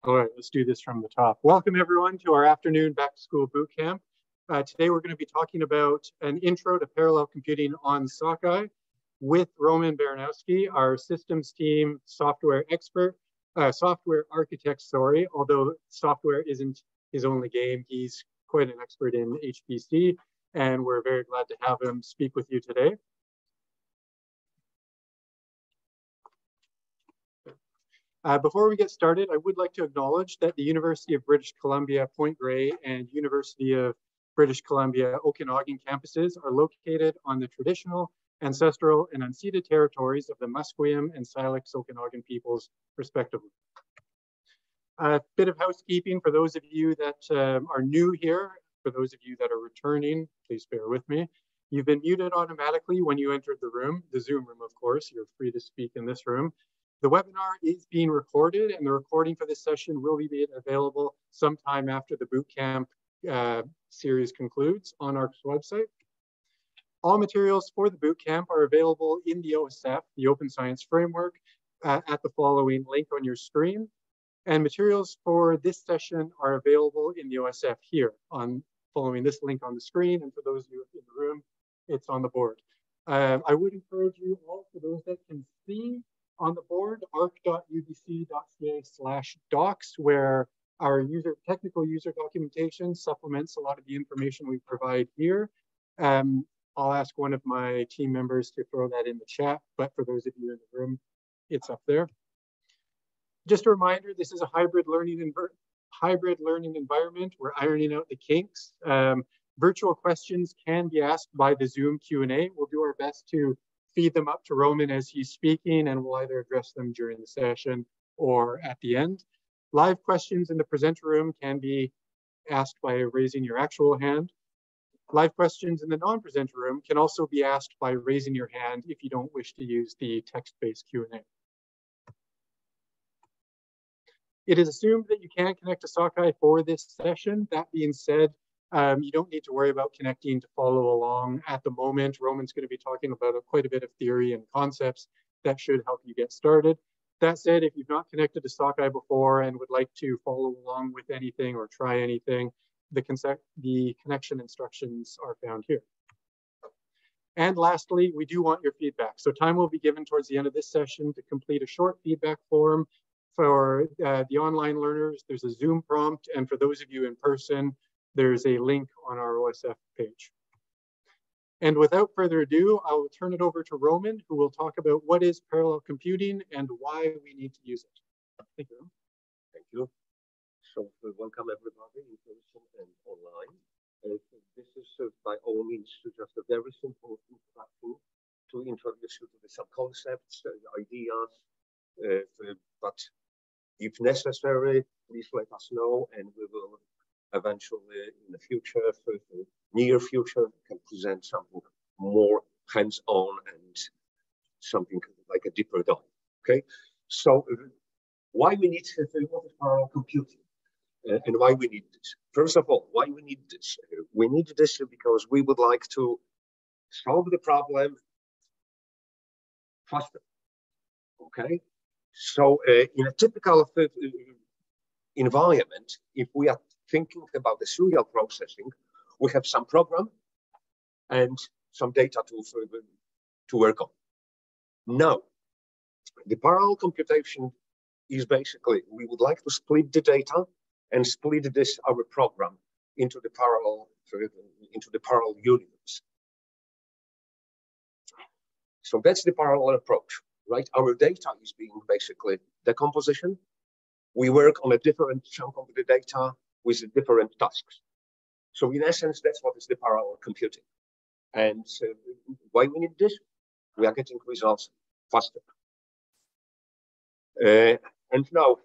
All right, let's do this from the top. Welcome everyone to our afternoon back to school boot camp. Today we're going to be talking about an intro to parallel computing on Sockeye with Roman Baranowski, our systems team software expert, software architect, sorry, although software isn't his only game. He's quite an expert in HPC, and we're very glad to have him speak with you today. Before we get started, I would like to acknowledge that the University of British Columbia, Point Grey, and University of British Columbia, Okanagan campuses are located on the traditional, ancestral, and unceded territories of the Musqueam and Syilx Okanagan peoples, respectively. A bit of housekeeping for those of you that are new here. For those of you that are returning, please bear with me. You've been muted automatically when you entered the room, the Zoom room, of course. You're free to speak in this room. The webinar is being recorded, and the recording for this session will be made available sometime after the bootcamp series concludes on our website. All materials for the bootcamp are available in the OSF, the Open Science Framework, at the following link on your screen. And materials for this session are available in the OSF here, following this link on the screen. And for those of you in the room, it's on the board. I would encourage you all, for those that can see, on the board, arc.ubc.ca/docs, where our technical user documentation supplements a lot of the information we provide here. I'll ask one of my team members to throw that in the chat, but for those of you in the room, it's up there. Just a reminder, this is a hybrid learning environment. We're ironing out the kinks. Virtual questions can be asked by the Zoom Q&A. We'll do our best to feed them up to Roman as he's speaking, and we'll either address them during the session or at the end. Live questions in the presenter room can be asked by raising your actual hand. Live questions in the non-presenter room can also be asked by raising your hand if you don't wish to use the text-based Q&A. It is assumed that you can connect to Sockeye for this session. That being said, you don't need to worry about connecting to follow along at the moment. Roman's going to be talking about quite a bit of theory and concepts that should help you get started. That said, if you've not connected to Sockeye before and would like to follow along with anything or try anything, the connection instructions are found here. And lastly, we do want your feedback. So time will be given towards the end of this session to complete a short feedback form. For the online learners, there's a Zoom prompt, and for those of you in person, there's a link on our OSF page. And without further ado, I will turn it over to Roman, who will talk about what is parallel computing and why we need to use it. Thank you. Thank you. So welcome everybody in person and online. This is by all means just a very simple introduction to introduce you to some concepts, ideas, but if necessary, please let us know, and we will eventually in the future, for the near future, can present something more hands-on and something like a deeper dive. Okay, so why we need what is parallel computing and why we need this? First of all, why we need this? We need this because we would like to solve the problem faster. Okay, so in a typical environment, if we are thinking about the serial processing, we have some program and some data to work on. Now, the parallel computation is basically, we would like to split the data and split this, our program, into the parallel universe. So that's the parallel approach, right? Our data is being basically decomposition. We work on a different chunk of the data with different tasks. So in essence, that's what is the parallel computing. And why we need this? We are getting results faster. And now,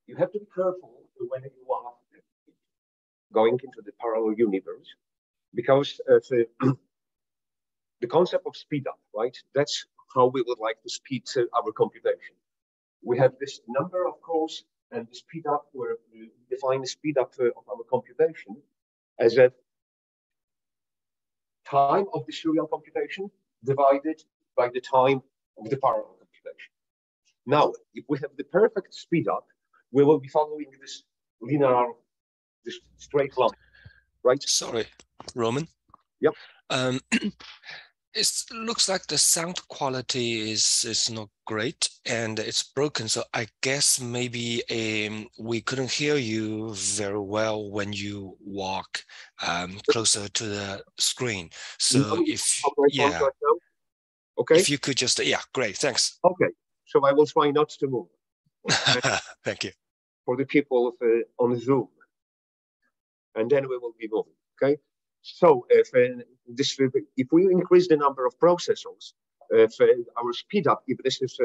you have to be careful when you are going into the parallel universe, because the concept of speed up, right? That's how we would like to speed our computation. We have this number, of course, and the speed up, where we define the speed up of our computation as a time of the serial computation divided by the time of the parallel computation. Now, if we have the perfect speed up, we will be following this linear, this straight line, right? Sorry, Roman. Yep. It looks like the sound quality is not great and it's broken. So I guess maybe we couldn't hear you very well when you walk closer to the screen. So okay, if you could just, yeah, great, thanks. Okay, so I will try not to move. Thank you. For the people on Zoom, and then we will be moving. Okay. So if we increase the number of processors, our speed up, if this is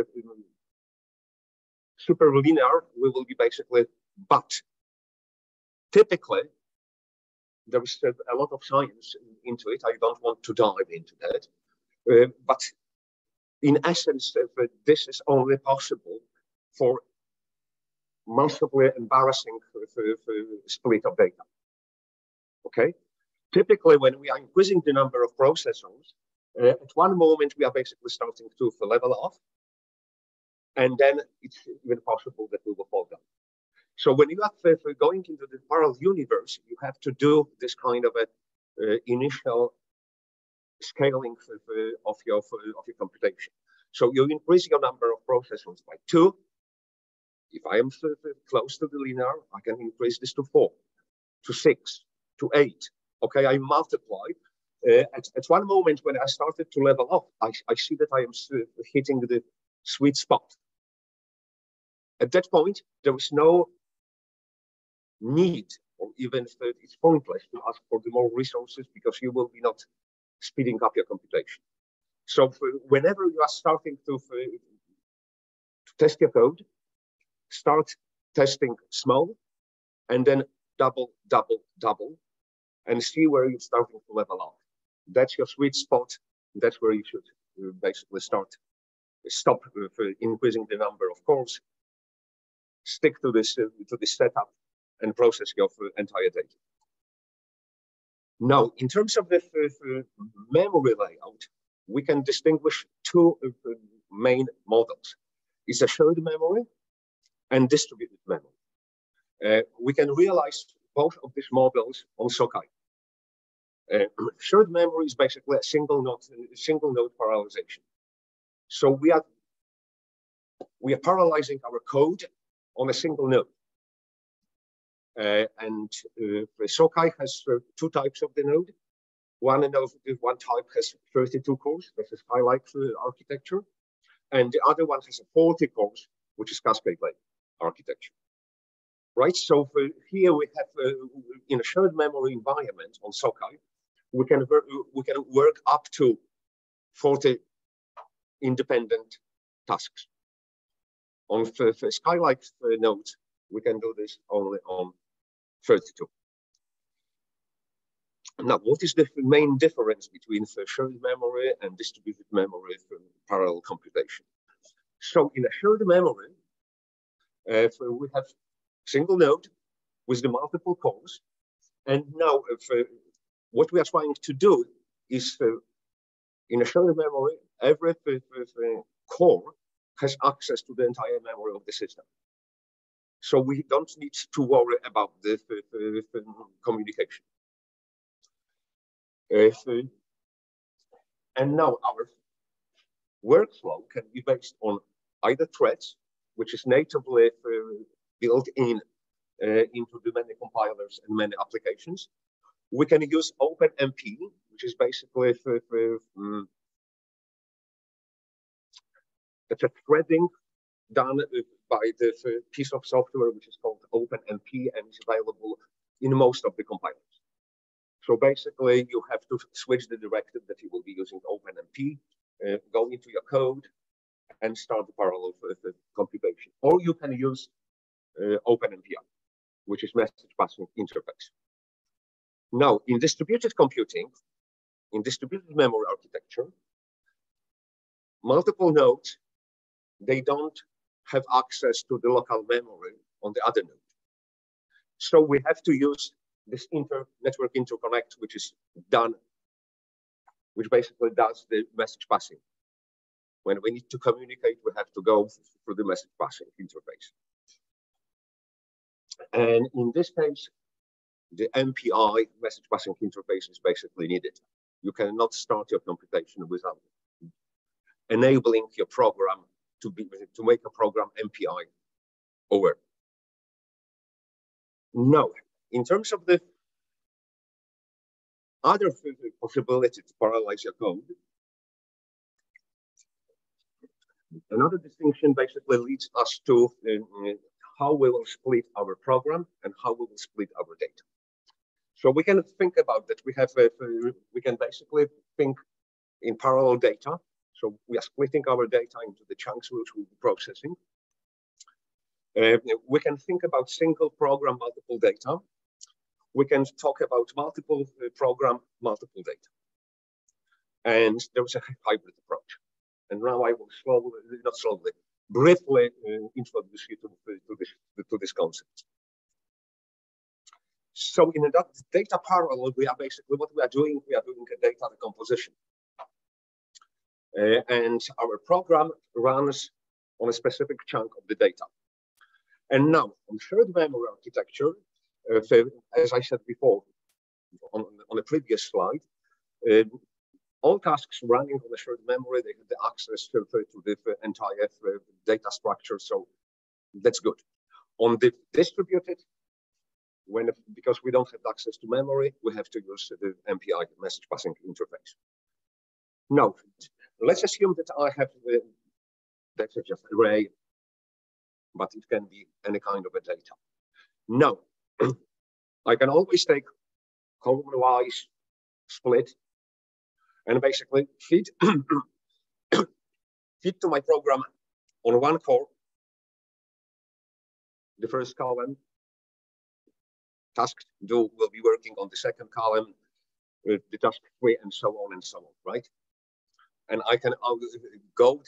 super linear, we will be basically, but typically there is a lot of science into it. I don't want to dive into that, but in essence, this is only possible for massively embarrassing split of data. Okay. Typically, when we are increasing the number of processors, at one moment we are basically starting to level off, and then it's even possible that we will fall down. So when you are going into the parallel universe, you have to do this kind of a initial scaling of your computation. So you increase your number of processors by 2. If I am close to the linear, I can increase this to 4, to 6, to 8. Okay, I multiply. At one moment when I started to level off, I see that I am hitting the sweet spot. At that point, there is no need, or even it's pointless to ask for the more resources because you will be not speeding up your computation. So whenever you are starting to test your code, start testing small, and then double, and see where you're starting to level off. That's your sweet spot. That's where you should basically stop increasing the number of cores, stick to this setup, and process your entire data. Now, in terms of the memory layout, we can distinguish 2 main models. It's a shared memory and distributed memory. We can realize both of these models on Sockeye. Shared memory is basically a single node parallelization. So we are parallelizing our code on a single node. Sockeye has 2 types of the node. One type has 32 cores, this is Sky-like architecture, and the other one has 40 cores, which is Cascade-like architecture. Right, so here we have in a shared memory environment on Sockeye, we can work up to 40 independent tasks. On Sky-like nodes, we can do this only on 32. Now, what is the main difference between shared memory and distributed memory for parallel computation? So in a shared memory, we have single node with the multiple cores. And now what we are trying to do is in a shared memory, every core has access to the entire memory of the system. So we don't need to worry about the communication. And now our workflow can be based on either threads, which is natively built into the many compilers and many applications. We can use OpenMP, which is basically it's a threading done by the piece of software which is called OpenMP and is available in most of the compilers. So basically, you have to switch the directive that you will be using OpenMP, go into your code, and start the parallel computation. Or you can use OpenMPI, which is message passing interface. Now, in distributed computing, in distributed memory architecture, multiple nodes, they don't have access to the local memory on the other node. So we have to use this network interconnect, which is done, which basically does the message passing. When we need to communicate, we have to go through the message passing interface. And in this case, the MPI message passing interface is basically needed. You cannot start your computation without enabling your program to make a program MPI aware. Now, in terms of the other possibility to parallelize your code, another distinction basically leads us to how we will split our program and how we will split our data. So we can think about that. We can basically think in parallel data. So we are splitting our data into the chunks which we'll be processing. We can think about single program, multiple data. We can talk about multiple program, multiple data. And there was a hybrid approach. And now I will briefly introduce you to this concept. So in that data parallel, we are basically what we are doing a data decomposition. And our program runs on a specific chunk of the data. And now on shared memory architecture, as I said before on a previous slide, all tasks running on the shared memory, they have the access to the entire data structure. So that's good. On the distributed, because we don't have access to memory, we have to use the MPI message passing interface. Now, let's assume that I have that's just array, but it can be any kind of a data. Now, I can always take column-wise split and basically feed to my program on one core, the first column. Task 2 will be working on the second column, the task 3, and so on and so on, right? And I can go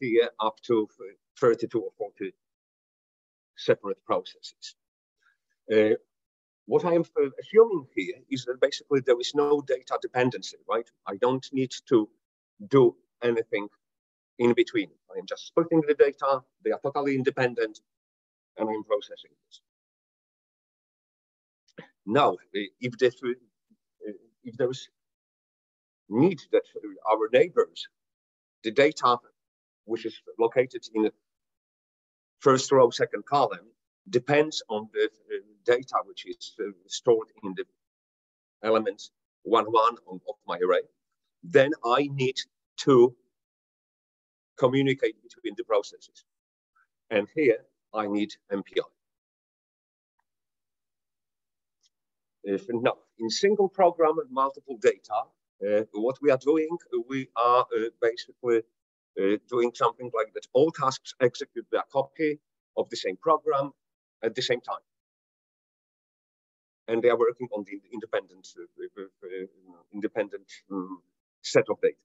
here up to 32 or 40 separate processes. What I am assuming here is that basically there is no data dependency, right? I don't need to do anything in between. I am just splitting the data, they are totally independent, and I'm processing this. Now, if there is need that our neighbors, the data which is located in the first row, second column, depends on the data which is stored in the element 1, 1 of my array, then I need to communicate between the processes. And here I need MPI. Now, in single program and multiple data, what we are doing, we are basically doing something like that. All tasks execute their copy of the same program at the same time. And they are working on the independent set of data.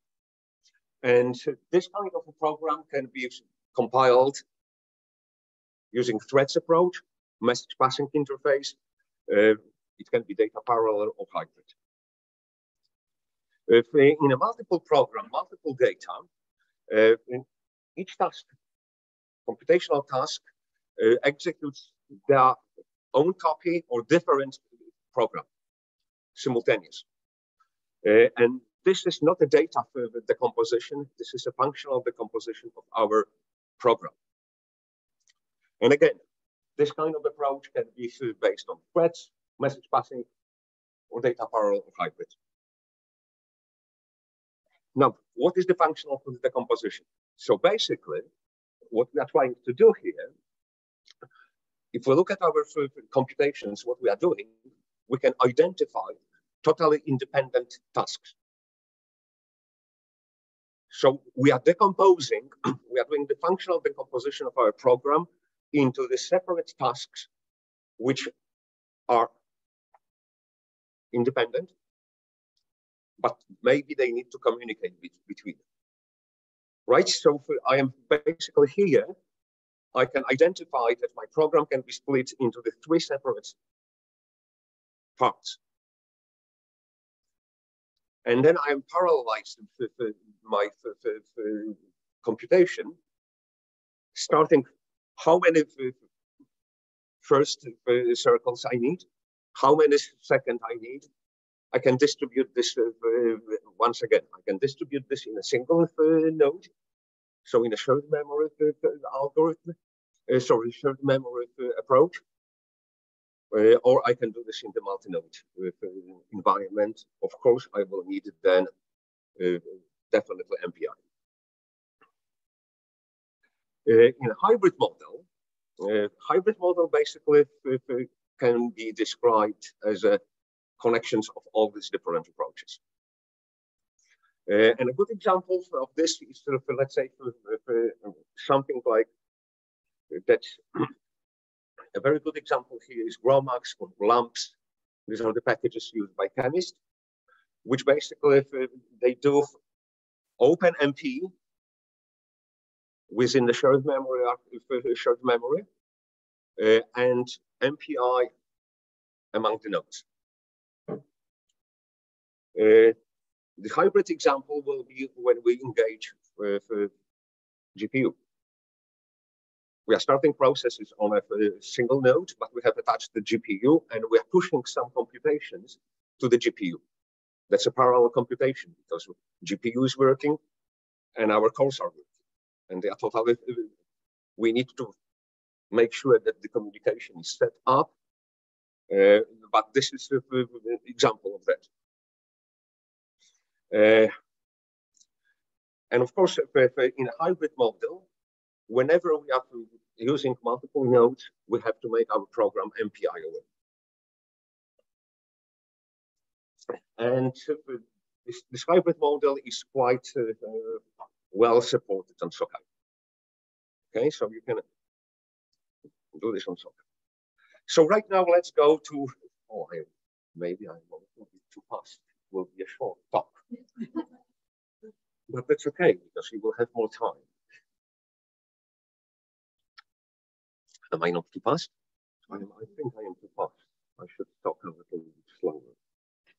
And this kind of a program can be compiled using threads approach, message passing interface. It can be data parallel or hybrid. If in a multiple program, multiple data, in each task, computational task, executes their own copy or different program simultaneous. And this is not a data decomposition. This is a functional decomposition of our program. And again, this kind of approach can be based on threads, message passing, or data parallel or hybrid. Now, what is the function of the decomposition? So basically, what we are trying to do here, if we look at our computations, what we are doing, we can identify totally independent tasks. So we are decomposing, we are doing the functional decomposition of our program into the separate tasks which are independent, but maybe they need to communicate between them. Right? So I am basically here, I can identify that my program can be split into the 3 separate parts. And then I am parallelizing my computation starting how many first circles I need, how many second I need. I can distribute this once again. I can distribute this in a single node, so in a shared memory algorithm, shared memory approach, or I can do this in the multi-node environment. Of course, I will need then definitely MPI. In a hybrid model basically can be described as connections of all these different approaches. And a good example of this is, let's say, something like that. A very good example here is GROMACS or LAMPS. These are the packages used by chemists, which basically they do OpenMP within the shared memory, and MPI among the nodes. The hybrid example will be when we engage with GPU. We are starting processes on a single node, but we have attached the GPU and we are pushing some computations to the GPU. That's a parallel computation because GPU is working and our cores are working. And they are totally, we need to make sure that the communication is set up. But this is an example of that. And of course, in a hybrid model, whenever we are using multiple nodes, we have to make our program MPI aware. And this hybrid model is quite well supported on Sockeye. Okay, so you can do this on Sockeye. So right now, let's go to, maybe I'm a little bit too fast. It will be a short talk. But that's okay, because you will have more time. Am I not too fast? I think I am too fast. I should talk a little bit slower.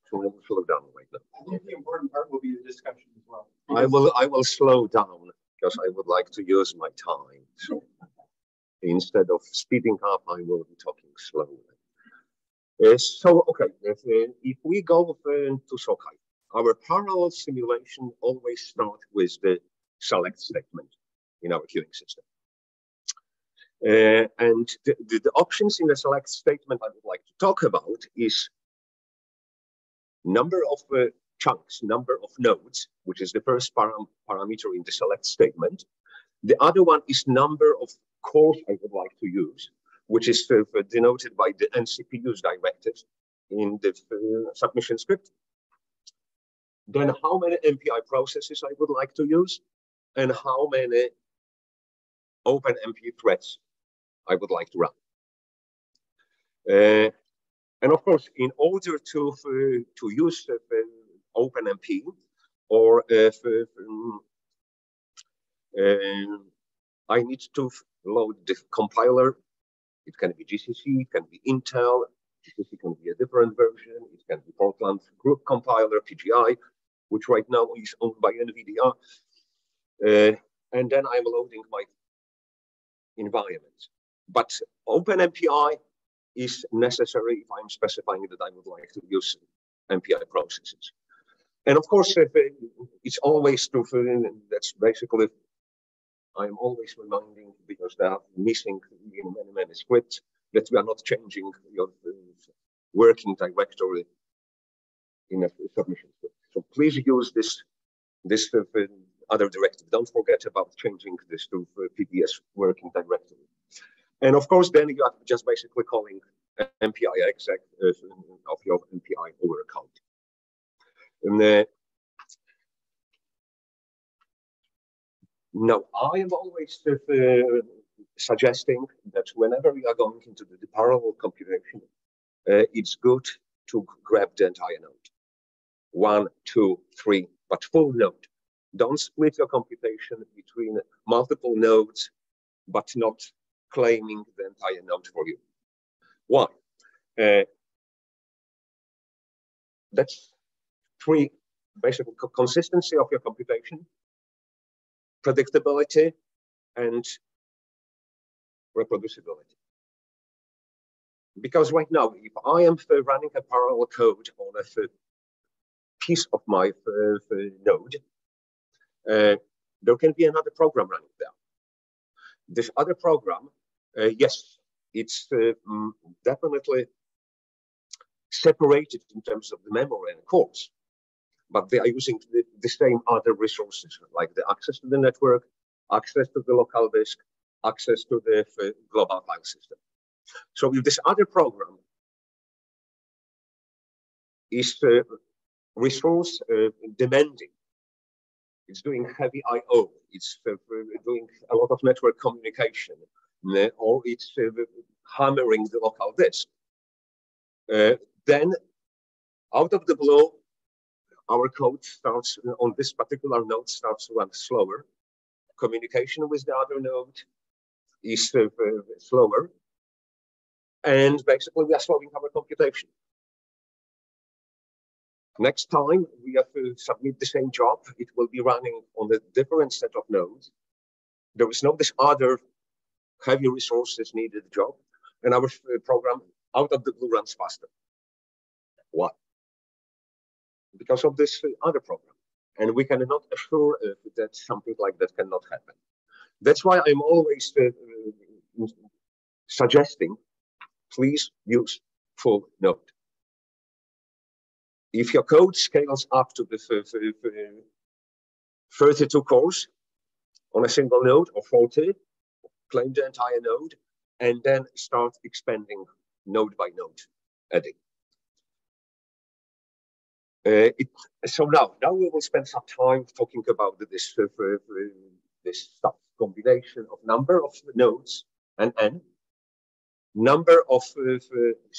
So I will slow down right now. I think the important part will be the discussion as well. I will slow down because I would like to use my time. So instead of speeding up, I will be talking slowly. So, okay, if we go to Sockeye, our parallel simulation always starts with the select statement in our queuing system. And the options in the select statement I would like to talk about is number of chunks, number of nodes, which is the first parameter in the select statement. The other one is number of cores I would like to use, which is denoted by the NCPUs directives in the submission script. Then how many MPI processes I would like to use, and how many OpenMP threads I would like to run. And of course, in order to use OpenMP, or I need to load the compiler. It can be GCC, it can be Intel, GCC can be a different version, it can be Portland Group Compiler, PGI, which right now is owned by NVIDIA. And then I'm loading my environment. But OpenMPI is necessary if I'm specifying that I would like to use MPI processes. And of course, it's always true, that's basically, I'm always reminding, because they are missing in many scripts, that we are not changing your working directory in a submission script. So please use this other directive. Don't forget about changing this to PBS working directory. And of course, then you are just basically calling MPI exec of your MPI over account. And now, I am always suggesting that whenever we are going into the parallel computation, it's good to grab the entire node. 1, 2, 3, but full node. Don't split your computation between multiple nodes, but not claiming the entire node for you. Why? That's 3, basically consistency of your computation, predictability, and reproducibility. Because right now, if I am running a parallel code on a piece of my node, there can be another program running there. This other program, yes, it's definitely separated in terms of the memory and cores, but they are using the same other resources, like the access to the network, access to the local disk, access to the global file system. So if this other program is resource demanding, it's doing heavy I/O, it's doing a lot of network communication, or it's hammering the local disk, then out of the blue, our code starts on this particular node starts to run slower. Communication with the other node is slower. And basically, we are slowing our computation. Next time we have to submit the same job, it will be running on a different set of nodes. There is no this other heavy resources needed job, and our program out of the blue runs faster. Why? Because of this other program. And we cannot assure that something like that cannot happen. That's why I'm always suggesting, please use full node. If your code scales up to the 32 cores on a single node or 40, claim the entire node, and then start expanding node by node, adding. So now we will spend some time talking about this stuff, combination of number of nodes and n, number of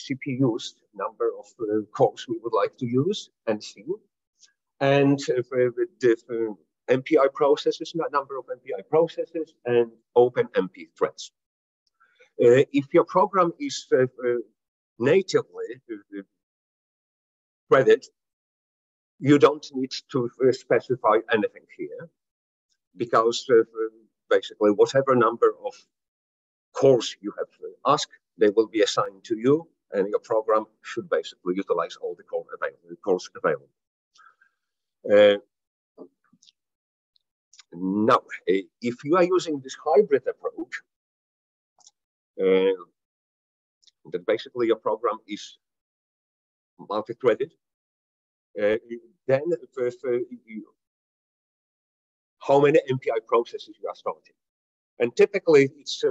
CPUs, number of cores we would like to use and see, and the MPI processes, number of MPI processes, and open MP threads. If your program is natively threaded, you don't need to specify anything here, because basically whatever number of cores you have asked, they will be assigned to you, and your program should basically utilize all the cores available. Now, if you are using this hybrid approach, that basically your program is multi-threaded, then how many MPI processes you are starting. And typically, it's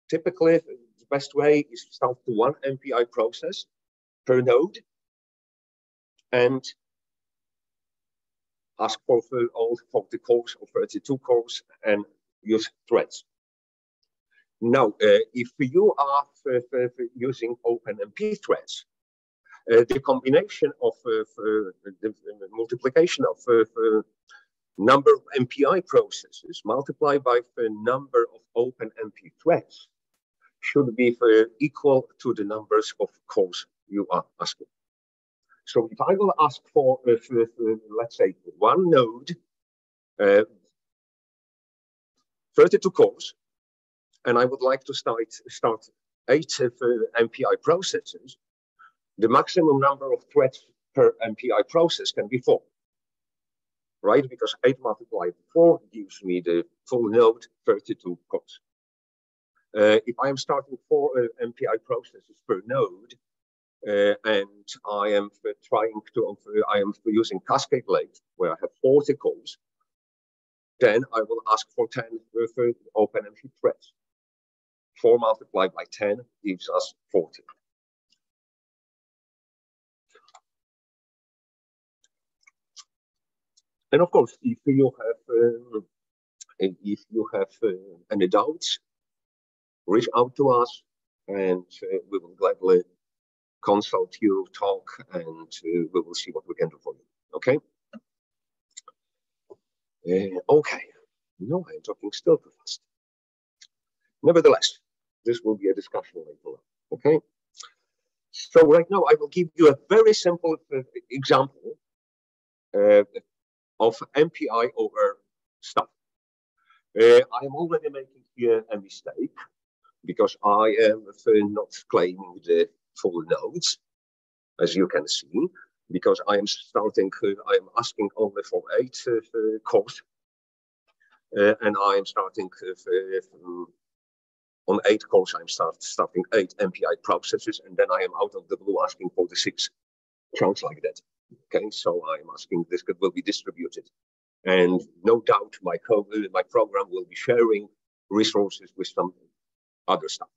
typically the best way is to start to one MPI process per node and ask for all 40 cores or 32 cores and use threads. Now, if you are using OpenMP threads, the combination of the multiplication of number of MPI processes multiplied by the number of OpenMP threads should be equal to the numbers of cores you are asking. So if I will ask for, let's say, one node, 32 cores, and I would like to start 8 MPI processes, the maximum number of threads per MPI process can be 4, right? Because 8 multiplied by 4 gives me the full node, 32 cores. If I am starting 4 MPI processes per node, and I am using Cascade Lake, where I have 40 cores, then I will ask for 10 OpenMP threads. 4 multiplied by 10 gives us 40. And of course, if you have any doubts, reach out to us, and we will gladly consult you, talk, and we will see what we can do for you. Okay? Okay. No, I'm talking still too fast. Nevertheless, this will be a discussion later on. Okay? So right now, I will give you a very simple example of MPI over stuff. I am already making here a mistake because I am not claiming the full nodes, as you can see, because I am asking only for 8 cores, and I am starting on 8 cores. I'm starting 8 MPI processes, and then I am out of the blue asking for the 6 chunks like that. Okay, so I'm asking this will be distributed, and no doubt my program will be sharing resources with some other stuff.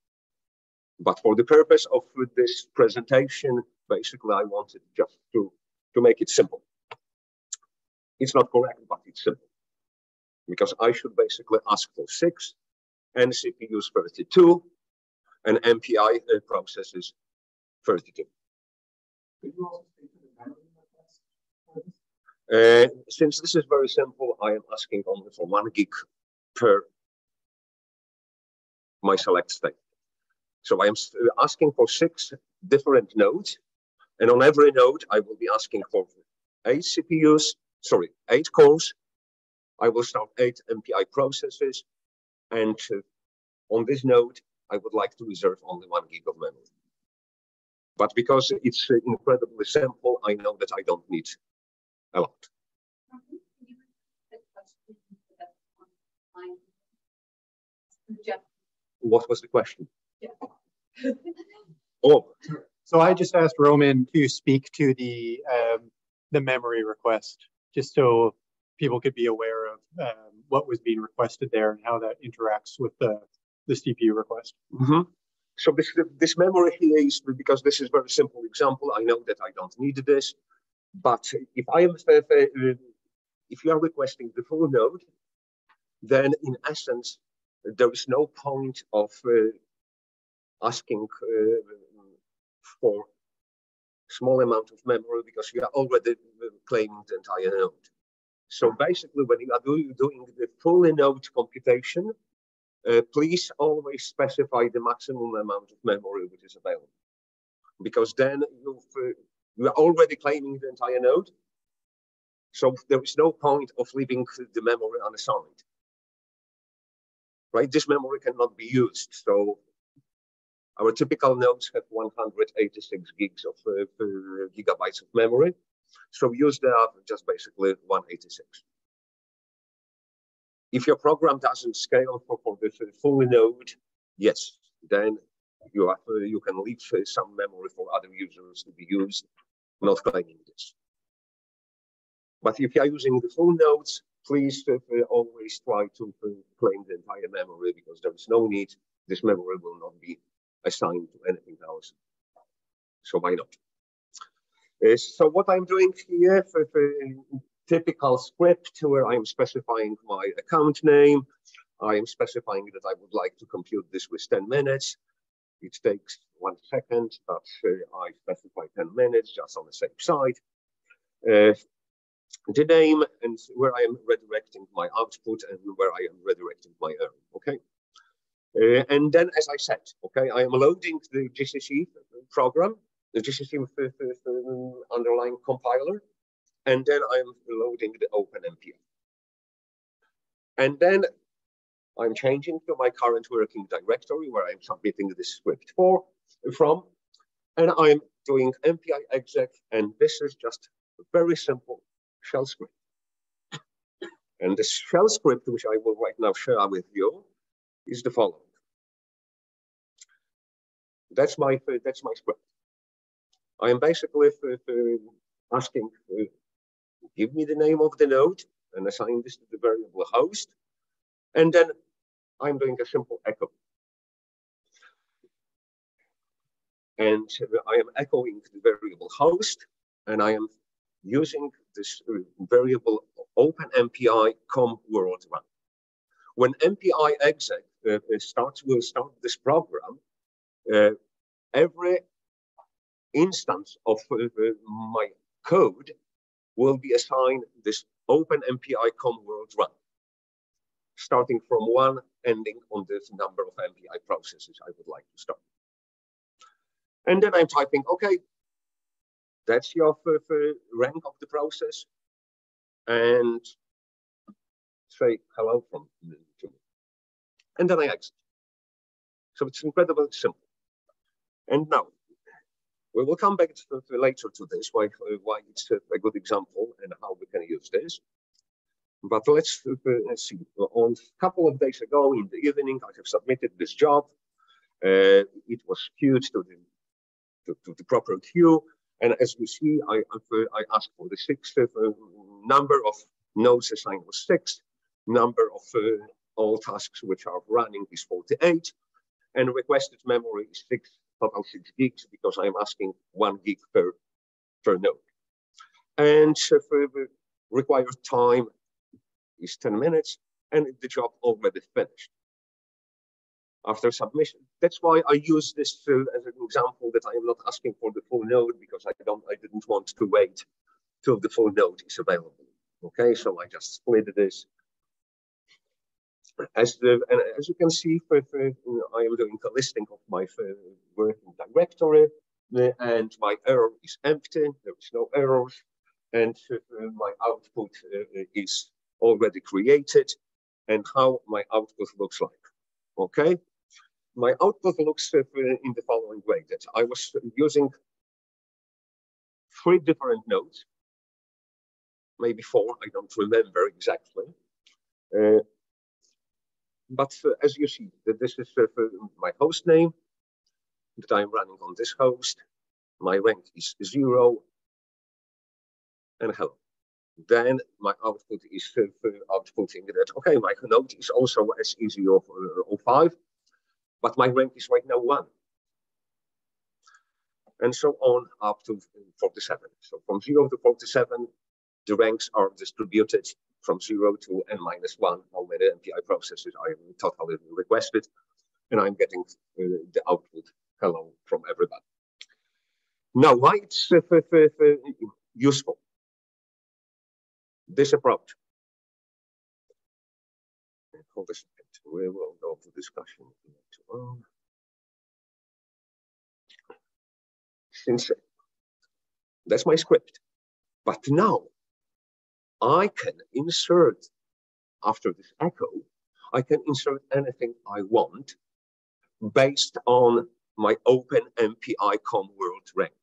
But for the purpose of this presentation, basically, I wanted just to make it simple. It's not correct, but it's simple. Because I should basically ask for 6, and CPUs 32, and MPI processes 32. Since this is very simple, I am asking only for 1 gig per my select state. So I am asking for 6 different nodes, and on every node, I will be asking for 8 cores. I will start 8 MPI processes, and on this node, I would like to reserve only 1 gig of memory. But because it's incredibly simple, I know that I don't need a lot. What was the question? Yeah. Oh. So I just asked Roman to speak to the memory request, just so people could be aware of what was being requested there and how that interacts with the CPU request. Mm-hmm. So this memory here is, because this is a very simple example, I know that I don't need this, but if you are requesting the full node, then in essence, there is no point of asking for small amount of memory because you are already claiming the entire node. So basically, when you are doing the full node computation, please always specify the maximum amount of memory which is available, because then you are already claiming the entire node. So there is no point of leaving the memory unassigned. Right? This memory cannot be used. So our typical nodes have 186 gigs of gigabytes of memory. So use the average, just basically 186. If your program doesn't scale for the full node, yes, then you can leave some memory for other users to be used, not claiming this. But if you are using the full nodes, please always try to claim the entire memory, because there is no need. This memory will not be assigned to anything else. So why not? So what I'm doing here for typical script, where I'm specifying my account name, I am specifying that I would like to compute this with 10 minutes. It takes 1 second, but I specify 10 minutes just on the safe side. The name and where I am redirecting my output and where I am redirecting my error. Okay. And then, as I said, okay, I am loading the GCC program, the GCC underlying compiler, and then I'm loading the OpenMPI. And then I'm changing to my current working directory where I'm submitting this script from, and I'm doing MPI exec, and this is just a very simple shell script. And this shell script, which I will right now share with you, is the following. That's my script. I am basically asking, give me the name of the node and assign this to the variable host. And then I'm doing a simple echo. And I am echoing the variable host, and I am using this variable OpenMPI com world run. When MPI exec will start this program, every instance of my code will be assigned this OpenMPI com world run, starting from 1, ending on this number of MPI processes I would like to start. And then I'm typing, okay, that's your rank of the process, and say hello from to me. And then I exit. So it's incredibly simple. And now, we will come back later to this, why it's a good example and how we can use this. But let's see. On a couple of days ago in the evening, I have submitted this job. It was queued to the proper queue. And as you see, I asked for the sixth number of nodes assigned was 6. Number of all tasks which are running is 48. And requested memory is 6, total 6 gigs, because I'm asking 1 gig per node. And required time is 10 minutes, and the job already finished after submission. That's why I use this as an example that I am not asking for the full node, because I didn't want to wait till the full node is available. Okay, so I just split this. As you can see, I am doing a listing of my working directory, and my error is empty. There is no errors, and my output is already created, and how my output looks like. Okay, my output looks in the following way: that I was using 3 different nodes, maybe 4. I don't remember exactly. But as you see, that this is my host name, that I'm running on this host. My rank is 0, and hello. Then my output is outputting that, okay, my node is also as easy of 05, but my rank is right now 1. And so on up to 47. So from 0 to 47, the ranks are distributed from 0 to n-1, how many MPI processes I totally requested, and I'm getting the output hello from everybody. Now, why it's useful, this approach? Hold a second, we will go to discussion later on. Since that's my script, but now I can insert, after this echo, I can insert anything I want based on my open MPI com world rank.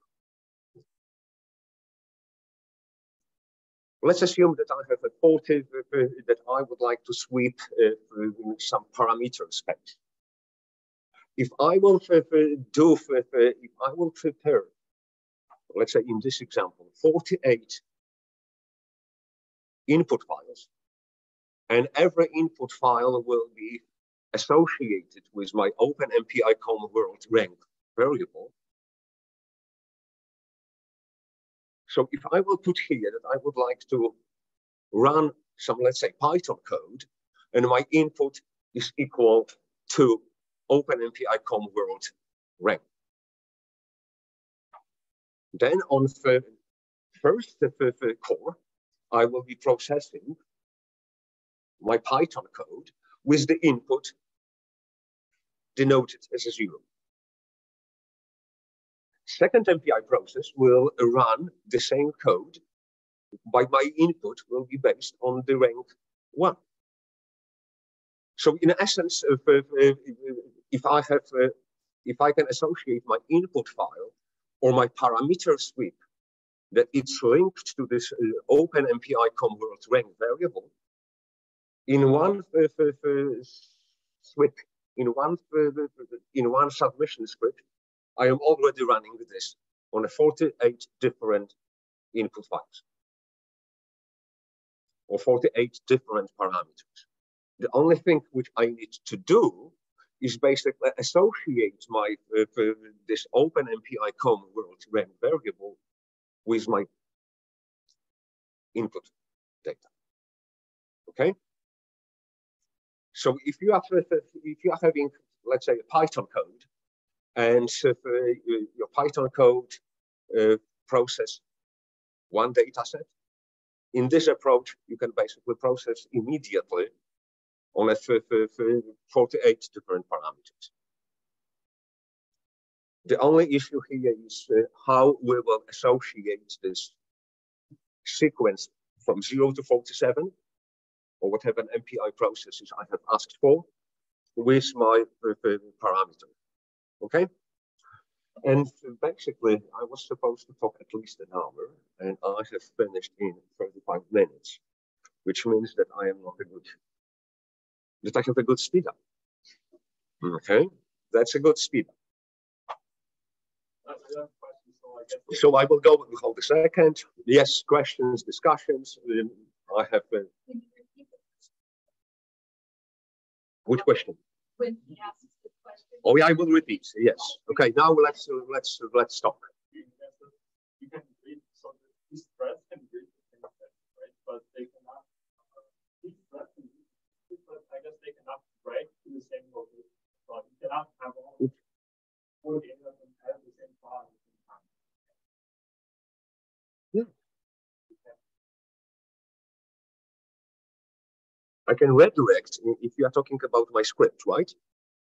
Let's assume that I have a 40 that I would like to sweep some parameter space. If I will prepare, let's say in this example, 48 input files, and every input file will be associated with my open MPI com world rank variable. So if I will put here that I would like to run some, let's say, Python code, and my input is equal to open MPI com world rank. Then on the first core, I will be processing my Python code with the input denoted as a 0. Second MPI process will run the same code, but my input will be based on the rank 1. So in essence, if I can associate my input file or my parameter sweep that it's linked to this open MPI com world rank variable, in one sweep, in one submission script, I am already running this on 48 different input files or 48 different parameters. The only thing which I need to do is basically associate my this open MPI com world rank variable with my input data. Okay. So if you are having, let's say, a Python code, and your Python code process one data set, in this approach, you can basically process immediately on 48 different parameters. The only issue here is how we will associate this sequence from 0 to 47 or whatever MPI processes I have asked for with my parameter. Okay? And basically, I was supposed to talk at least an hour, and I have finished in 35 minutes, which means that I am not a good, that I have a good speed up. Okay? That's a good speed up. So I will go and hold a second. Yes, questions, discussions. I have. Which question? When he asks the question. Oh yeah, I will repeat. Yes. Okay. Now let's talk. You can read so these threads can read the same thing, right? But they cannot. Each thread can read. But I guess they cannot write to the same location. So you cannot have all 48 of them have the same file at the same time. Yeah. I can redirect if you are talking about my script, right?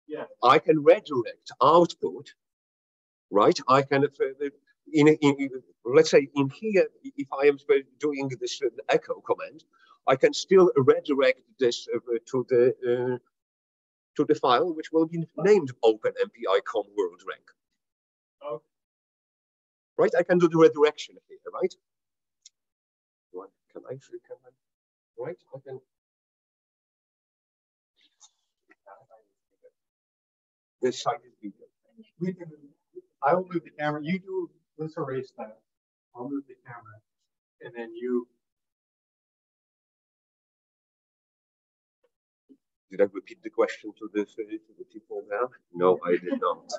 Yeah. I can redirect output, right? I can let's say in here, if I am doing this echo command, I can still redirect this to the file which will be named OpenMPI.com world rank. Okay. Right? I can do the redirection here, right? Can I? Right? I can. This side is bigger. We can. I will move the camera. You do. Let's erase that. I'll move the camera, and then you. Did I repeat the question to the people there? No, I did not.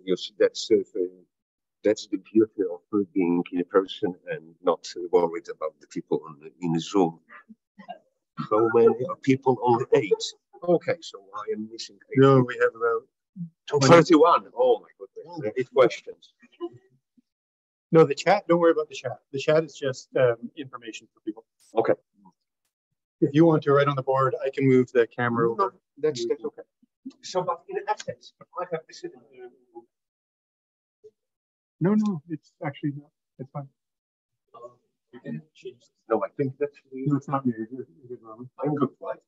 You see, that's the beauty of being in person and not worried about the people in Zoom. So many people only 8. Okay, so I am missing 8. No, we have about 31. Oh my goodness, 8 questions. No, the chat. Don't worry about the chat. The chat is just information for people. Okay. If you want to write on the board, I can move the camera over. No, that's okay. So, but in essence, I have this. No, it's actually not. It's fine. You can change this. No, I think that's. No, it's not me. You're good, Roman. I'm good, right?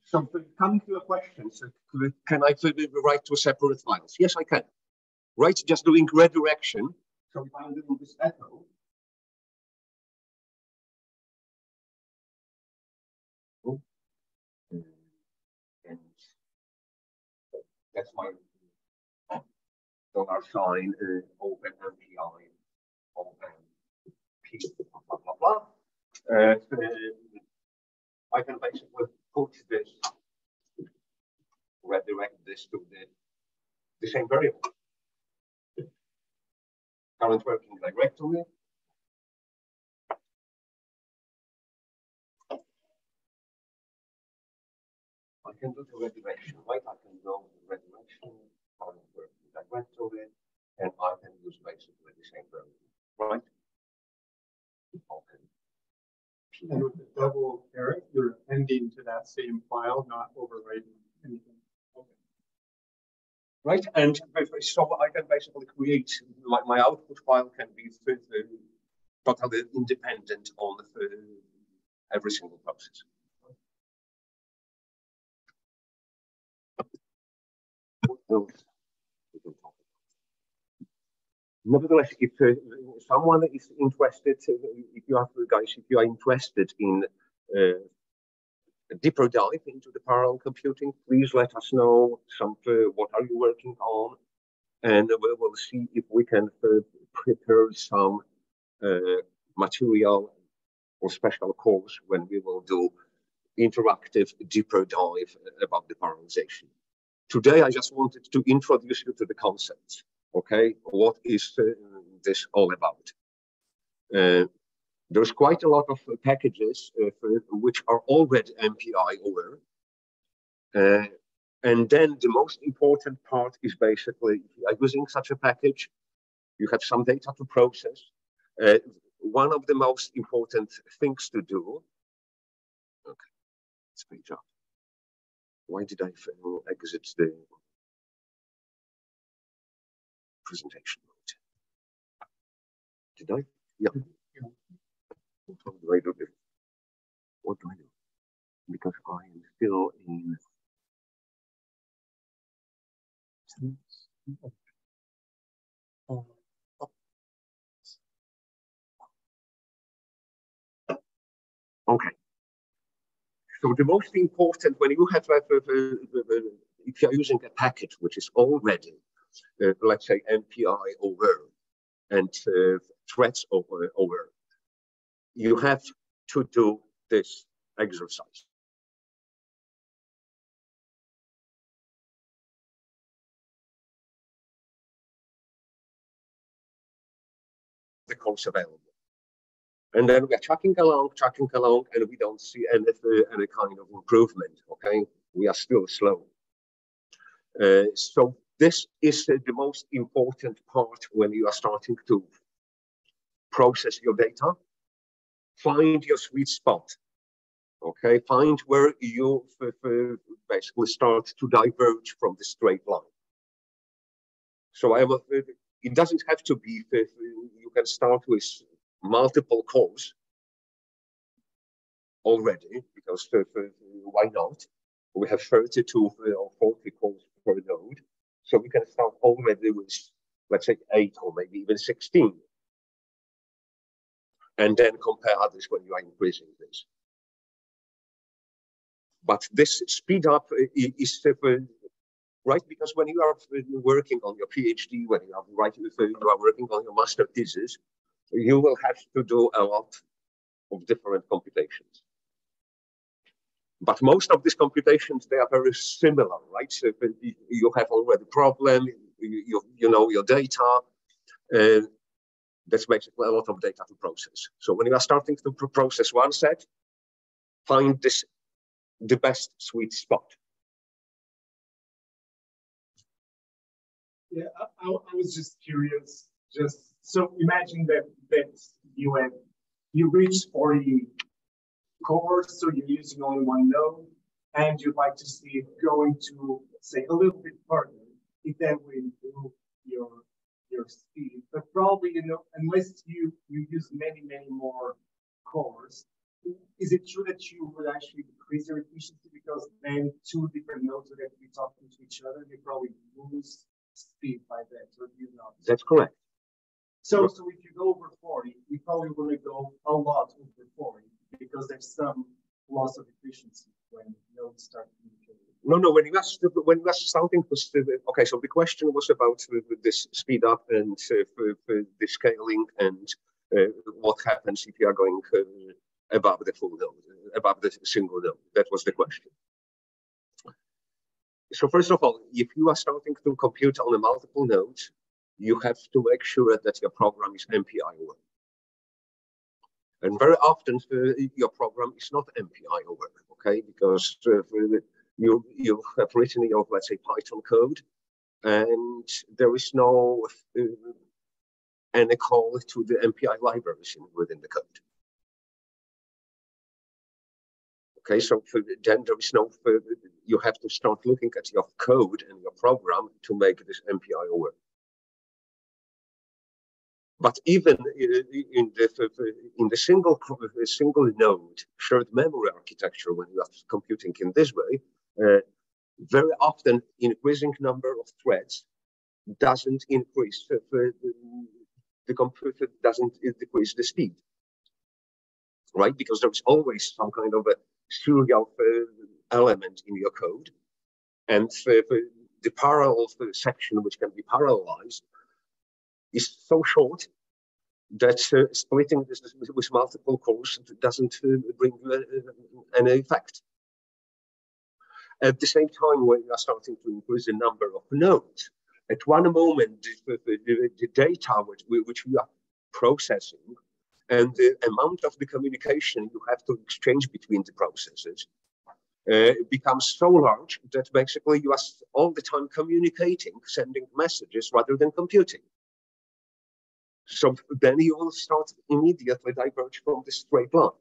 So, coming to your question, so can I write to separate files? Yes, I can. Right, just doing redirection. So if I'm doing this echo. And that's my $sign open MPI open P blah blah blah. I can basically put this, redirect this to the same variable. Current working directory. I can do the redirection, right? I can go to the redirection, current working directory, and I can use basically the same variable, right? Okay. And with the double caret, you're appending to that same file, not overwriting anything. Okay. Right, and so I can basically create my output file can be totally independent on every single process. Nevertheless, if someone is interested, if you are interested in a deeper dive into the parallel computing, please let us know what are you working on, and we will see if we can prepare some material or special course when we will do interactive deeper dive about the parallelization. Today, I just wanted to introduce you to the concepts. Okay, what is this all about? There's quite a lot of packages which are already MPI aware. And then the most important part is basically, if you are using such a package, you have some data to process. One of the most important things to do, okay, let's page up. Why did I exit the presentation mode? Did I? Yeah. How do I do this? What do I do? Because I am still in. Okay. So the most important when you have, if you're using a package which is already, let's say, MPI over and threads over, you have to do this exercise. The course available. And then we're tracking along, and we don't see any kind of improvement, okay? We are still slow. So this is the most important part when you are starting to process your data. Find your sweet spot, okay? Find where you basically start to diverge from the straight line. So it doesn't have to be, you can start with multiple cores already, because why not? We have 32 or 40 cores per node. So we can start already with, let's say, 8 or maybe even 16. And then compare others when you are increasing this. But this speed up is right, because when you are working on your PhD, when you are working on your master thesis, you will have to do a lot of different computations. But most of these computations, they are very similar, right? So you have already problem, you know your data. That's basically a lot of data to process. So when you are starting to process one set, find the best sweet spot. Yeah, I was just curious. So imagine that you reach 40 cores, so you're using only one node, and you'd like to see it going to, say, a little bit further. If that will improve your speed, but probably, unless you use many more cores, is it true that you would actually decrease your efficiency, because then 2 different nodes would have to be talking to each other? They probably lose speed by that, or do you not? That's correct. So if you go over 40, you probably want to go a lot over 40, because there's some loss of efficiency when nodes start communicating. No. When you are starting to, okay. So the question was about this speed up and the scaling, and what happens if you are going above the full node, above the single node. That was the question. So first of all, if you are starting to compute on a multiple nodes, you have to make sure that your program is MPI aware. And very often your program is not MPI aware, okay? Because you have written your, let's say, Python code, and there is no any call to the MPI libraries within the code. Okay, so then there is no, you have to start looking at your code and your program to make this MPI aware. But even in the single node shared memory architecture, when you are computing in this way, very often increasing number of threads doesn't increase the computer doesn't decrease the speed, right? Because there's always some kind of a serial element in your code, and the parallel section which can be parallelized is so short that splitting this with multiple cores doesn't bring any effect. At the same time, when you are starting to increase the number of nodes, at one moment, the data which we are processing and the amount of the communication you have to exchange between the processes becomes so large that basically you are all the time communicating, sending messages rather than computing. So then you will start immediately diverge from the straight line.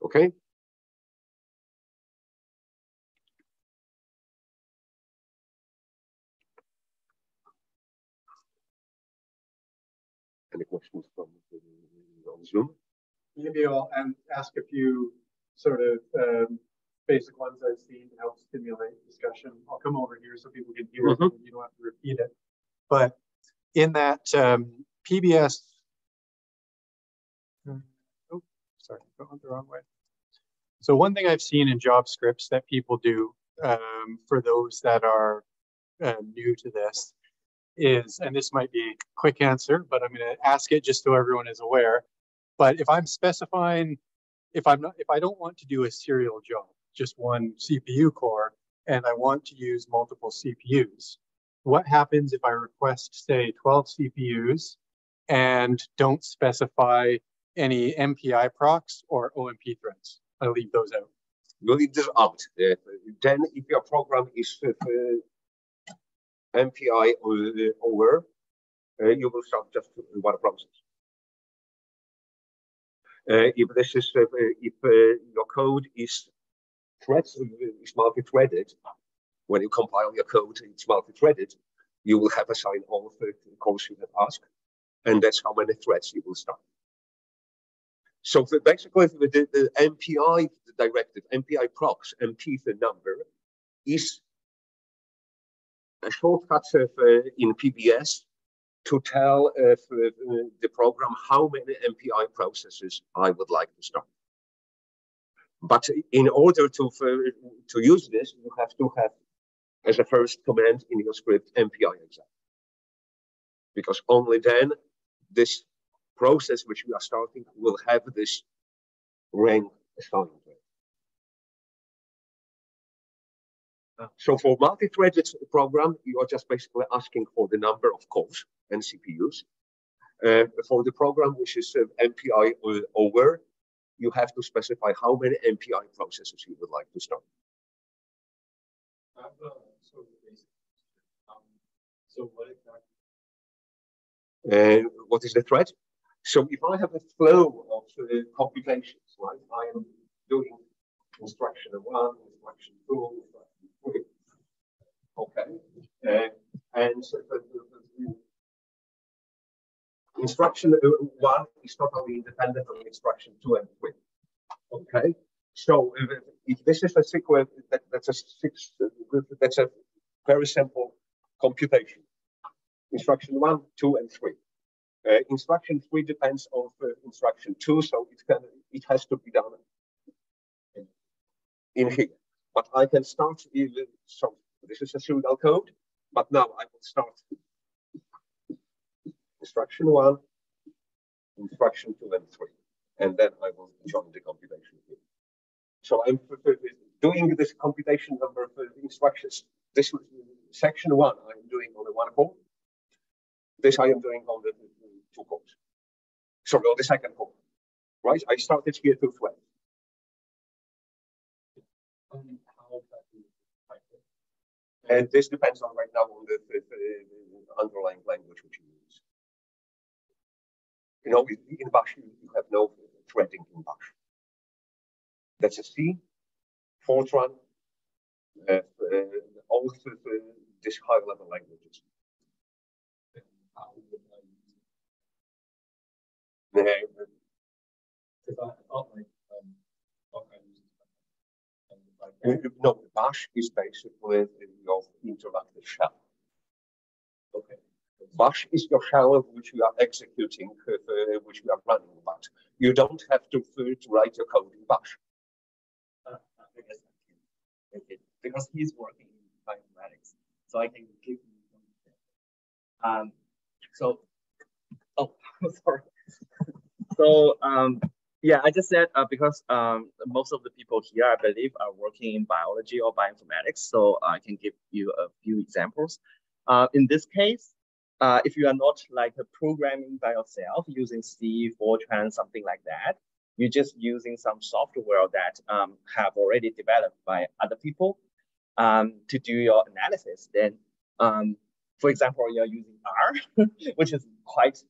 Okay? Any questions from on Zoom? maybe I'll ask a few sort of basic ones I've seen to help stimulate discussion. I'll come over here so people can hear it and you don't have to repeat it. But in that PBS, oh, sorry, going the wrong way. So one thing I've seen in job scripts that people do for those that are new to this is, and this might be a quick answer, but I'm going to ask it just so everyone is aware. But if I'm specifying, if I don't want to do a serial job, just one CPU core, and I want to use multiple CPUs, what happens if I request, say, 12 CPUs and don't specify any MPI procs or OMP threads? I leave those out. You leave this out. Then, if your program is MPI over, you will start just one process. If this is if your code is multi-threaded, when you compile your code, it's multi-threaded, you will have assigned all the cores you have asked, and that's how many threads you will start. So basically, the MPI directive, MPI procs, MP the number, is a shortcut in PBS to tell the program how many MPI processes I would like to start. But in order to use this, you have to have as a first command in your script MPI exam, because only then this process which we are starting will have this rank assigned to it. So for multi-threaded program, you are just basically asking for the number of cores and CPUs. For the program which is MPI over, you have to specify how many MPI processes you would like to start. So what exactly? What is the thread? So if I have a flow of computations, right? I am doing instruction 1, instruction 2, instruction 3. Okay. And so instruction 1 is totally independent of instruction 2 and 3. Okay. So if this is a sequence, that's a very simple computation. Instruction 1, 2, and 3. Instruction 3 depends on instruction 2, so it has to be done in here. But I can start even, so this is a serial code, but now I will start instruction 1, instruction 2, and 3, and then I will join the computation here. So I'm doing this computation number of instructions. This section 1 I'm doing on the 1 core. This I am doing on the 2 cores. Sorry, on the 2nd core. Right? I started here 2 threads. And this depends on right now on the underlying language which you use. You know, in Bash you have no threading in Bash. That's a C, Fortran, all these high-level languages. No, Bash is basically your interactive shell. Okay. Bash is your shell which you are executing, which you are running, but you don't have to write your code in Bash. Because he's working in bioinformatics, so I can give him sorry. So yeah, I just said because most of the people here, I believe, are working in biology or bioinformatics, so I can give you a few examples. In this case, if you are not like programming by yourself using C, Fortran, something like that, you're just using some software that have already developed by other people to do your analysis. Then, for example, you're using R, which is quite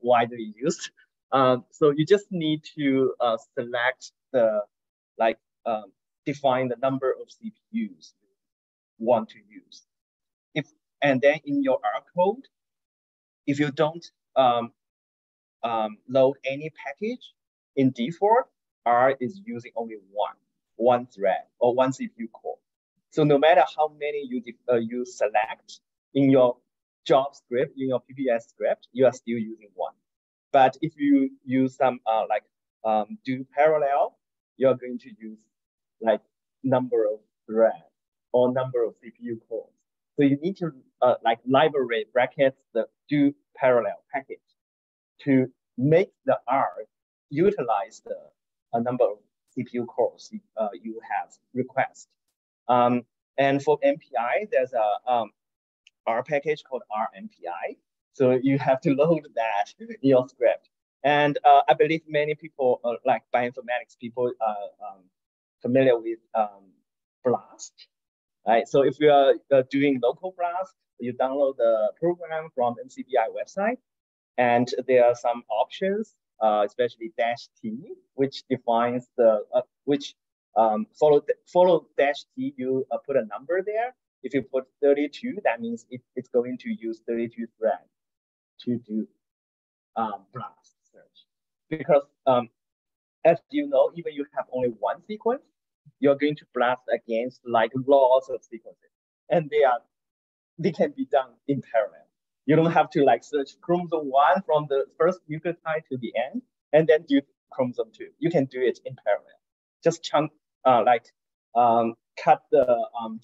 widely used. So you just need to select the, define the number of CPUs you want to use. And then in your R code, if you don't load any package in default, R is using only one thread or one CPU core. So no matter how many you select in your job script, in your PBS script, you are still using one. But if you use some do parallel, you're going to use like number of threads or number of CPU cores. So you need to like library brackets the do parallel package to make the R utilize a number of CPU cores you have request. And for MPI, there's a R package called RMPI. So you have to load that in your script. And I believe many people, like bioinformatics people, are familiar with BLAST. Right? So if you are doing local BLAST, you download the program from NCBI website, and there are some options, especially -T, which defines the follow -T. You put a number there. If you put 32, that means it's going to use 32 threads to do BLAST search. Because as you know, even you have only one sequence, you're going to BLAST against like lots of sequences, and they can be done in parallel. You don't have to like search chromosome 1 from the first nucleotide to the end, and then do chromosome 2. You can do it in parallel. Just cut the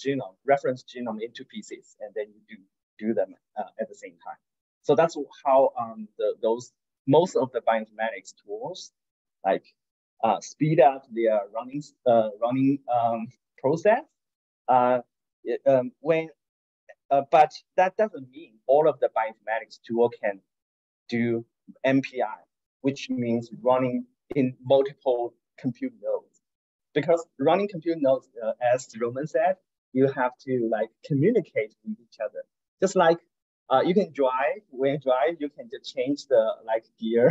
genome, reference genome into pieces, and then you do them at the same time. So that's how most of the bioinformatics tools like speed up their running process. But that doesn't mean all of the bioinformatics tool can do MPI, which means running in multiple compute nodes. Because running compute nodes, as Roman said, you have to like communicate with each other. Just like you can drive, when you drive, you can just change the like gear,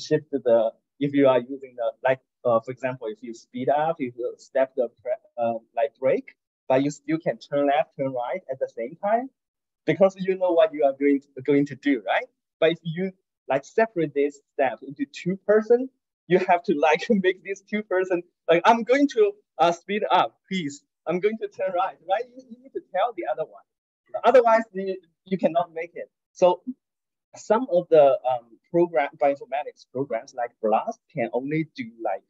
shift the, if you are using the, like, for example, if you speed up, if you step the like brake, but you still can turn left, turn right at the same time, because you know what you are going to do, right? But if you like separate this step into two person, you have to like make this two person, like, I'm going to speed up, please. I'm going to turn right? You need to tell the other one. Otherwise, you cannot make it. So some of the bioinformatics programs like BLAST can only do like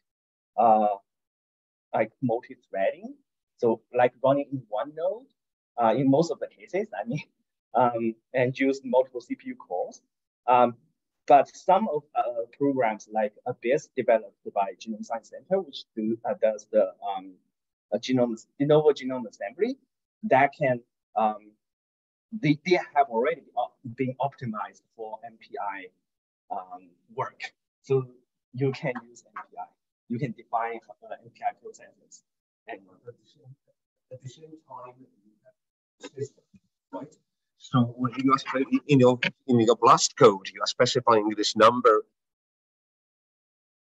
multi-threading. So like running in one node, in most of the cases, I mean, and use multiple CPU cores. But some of programs like ABIS developed by Genome Science Center, which does the de novo genome assembly, that can they have already been optimized for MPI work. So you can use MPI. You can define MPI processes. And at the same time, you have system, right? So when you are in your BLAST code, you are specifying this number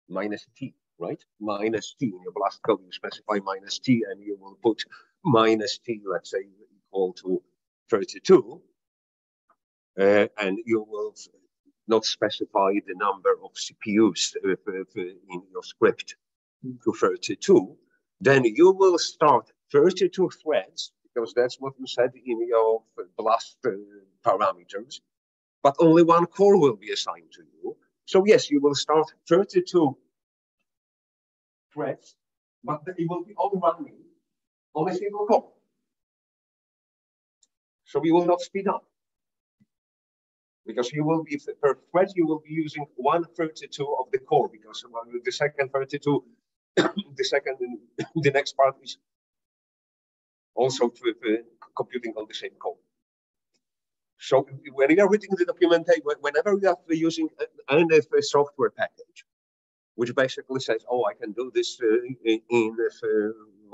-T, right? -T in your BLAST code, you specify -T, and you will put -T, let's say, equal to 32, and you will not specify the number of CPUs in your script to 32. Then you will start 32 threads, because that's what you said in your BLAST parameters, but only one core will be assigned to you. So yes, you will start 32 threads, but it will be all running on a single core. So we will not speed up, because you will be, per thread, you will be using 1/32 of the core, because the second 32, the next part is also computing on the same core. So when you are reading the documentation, whenever you are using a software package, which basically says, oh, I can do this in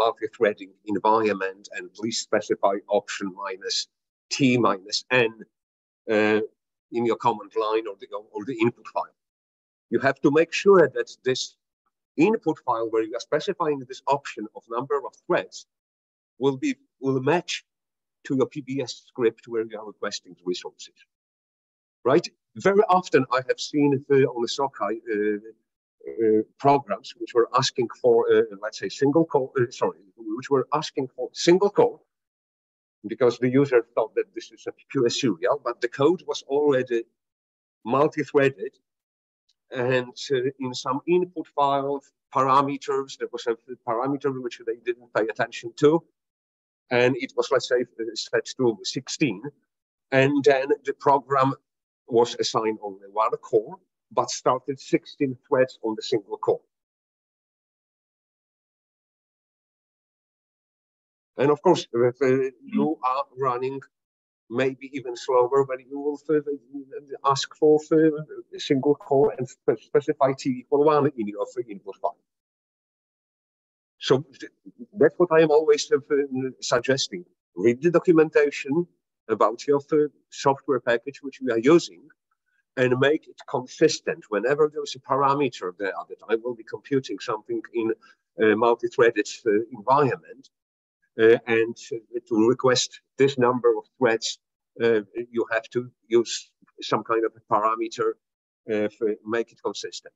multi-threading environment, and please specify option -T -N in your command line or the input file. You have to make sure that this input file where you are specifying this option of number of threads will match to your PBS script where you are requesting the resources, right? Very often I have seen on the Sockeye programs which were asking for, let's say, single core, which were asking for single core, because the user thought that this is a pure serial, but the code was already multi-threaded, and in some input file parameters, there was a parameter which they didn't pay attention to, and it was, let's say, set to 16, and then the program was assigned only one core, but started 16 threads on the single core. And of course, if you are running maybe even slower, when you will ask for a single core and specify t=1 in your input file. So that's what I am always suggesting. Read the documentation about your software package which we are using, and make it consistent. Whenever there's a parameter there that I will be computing something in a multi-threaded environment, and to request this number of threads, you have to use some kind of a parameter, make it consistent.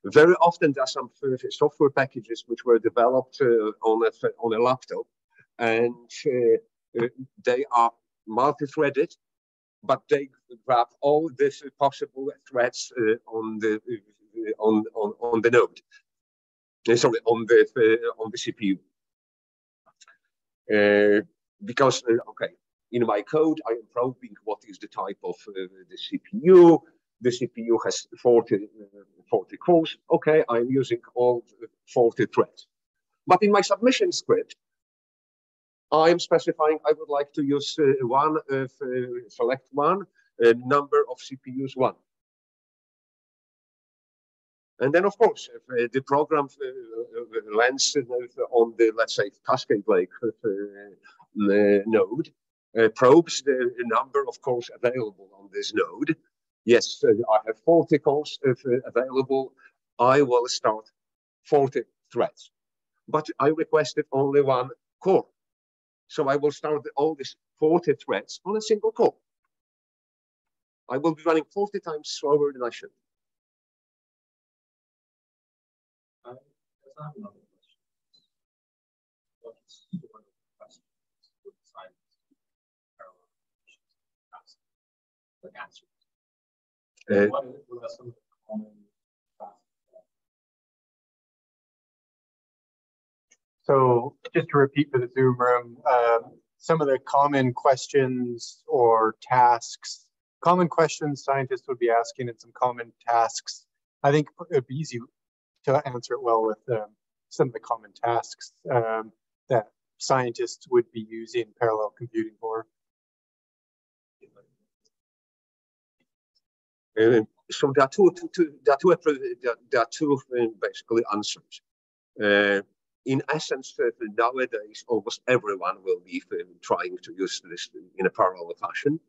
Very often there are some software packages which were developed on a laptop, and they are multi-threaded, but they grab all these possible threads on the node. Sorry, on the CPU. Because okay, in my code I am probing what is the type of the CPU. The CPU has 40 cores. Okay, I'm using all 40 threads. But in my submission script, I'm specifying I would like to use select one, number of CPUs 1. And then, of course, if the program lands on the, let's say, Cascade Lake node, probes the number of cores available on this node. Yes, I have 40 cores available. I will start 40 threads. But I requested only one core. So I will start all these 40 threads on a single core. I will be running 40 times slower than I should. I have another question. What's one of the questions with science parallel the answer? What are some of the common So just to repeat for the Zoom room, some of the common questions or tasks, common questions scientists would be asking and some common tasks. I think it would be easy to answer it well with some of the common tasks that scientists would be using parallel computing for. So there are two basically answers. In essence, nowadays, almost everyone will be trying to use this in a parallel fashion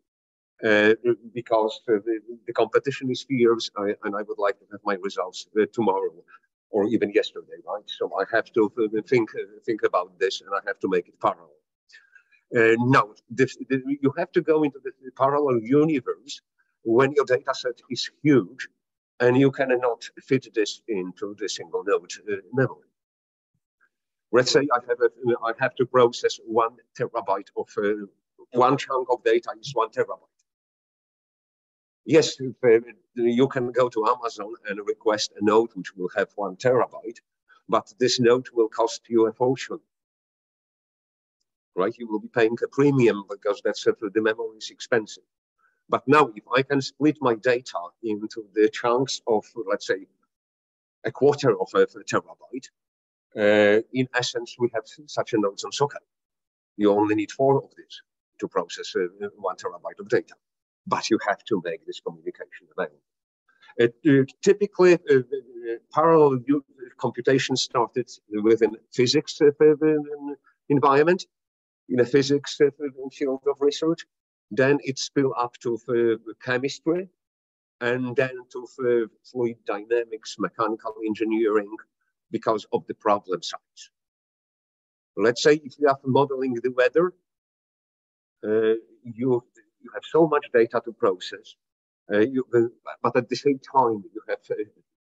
because the competition is fierce, and I would like to have my results tomorrow or even yesterday, right? So I have to think about this, and I have to make it parallel. Now, you have to go into the parallel universe when your data set is huge, and you cannot fit this into the single node memory. Let's say I have to process 1 terabyte of one chunk of data is 1 terabyte. Yes, you can go to Amazon and request a node which will have 1 terabyte, but this node will cost you a fortune, right? You will be paying a premium because that's the memory is expensive. But now, if I can split my data into the chunks of, let's say, a quarter of a terabyte, in essence, we have such a nodes on Sockeye. You only need 4 of these to process 1 terabyte of data, but you have to make this communication available. Typically, parallel computation started within physics environment, in a physics field of research. Then it spilled up to chemistry, and then to fluid dynamics, mechanical engineering, because of the problem size. Let's say if you are modeling the weather, you have so much data to process, but at the same time you have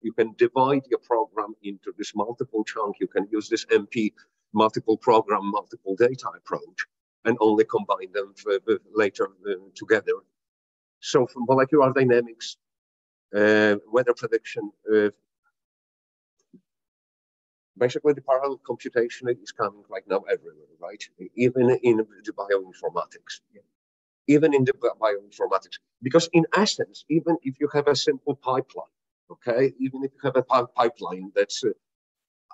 You can divide your program into this multiple chunk. You can use this MP, multiple program, multiple data approach, and only combine them later together. So for molecular dynamics, weather prediction, basically the parallel computation is coming right now everywhere, right? Even in the bioinformatics. Even in the bioinformatics. Because in essence, even if you have a simple pipeline, okay, even if you have a pipeline that's,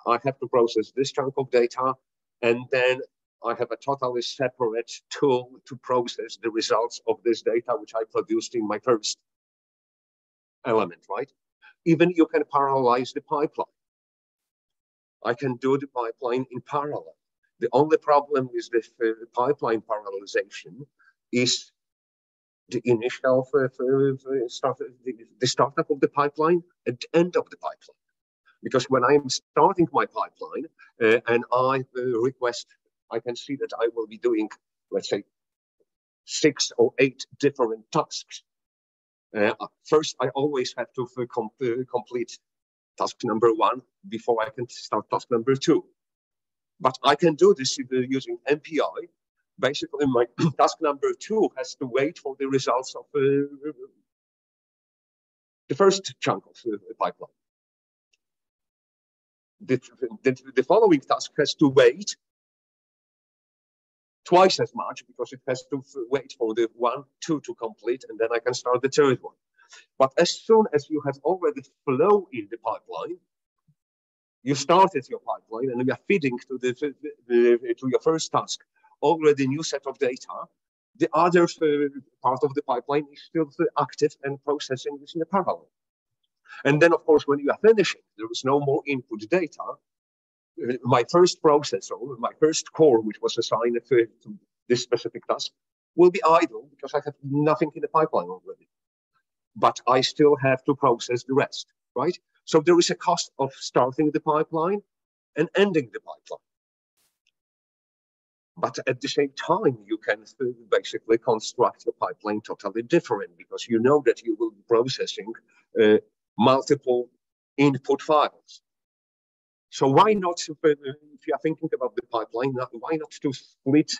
I have to process this chunk of data, and then I have a totally separate tool to process the results of this data, which I produced in my first element, right? Even you can parallelize the pipeline. I can do the pipeline in parallel. The only problem with the pipeline parallelization is the initial the startup of the pipeline and the end of the pipeline. Because when I'm starting my pipeline and I request, I can see that I will be doing, let's say, 6 or 8 different tasks. First, I always have to complete task number 1 before I can start task number 2. But I can do this using MPI. Basically, my task number 2 has to wait for the results of the first chunk of the pipeline. The following task has to wait twice as much because it has to wait for the 1, 2 to complete, and then I can start the third one. But as soon as you have already flow in the pipeline, you started your pipeline and you are feeding to your first task already new set of data. The other part of the pipeline is still active and processing this in a parallel. And then, of course, when you are finishing, there is no more input data. My first processor, my first core, which was assigned to this specific task, will be idle because I have nothing in the pipeline already. But I still have to process the rest, right? So there is a cost of starting the pipeline and ending the pipeline. But at the same time, you can basically construct your pipeline totally different because you know that you will be processing multiple input files. So why not, if you are thinking about the pipeline, why not to split?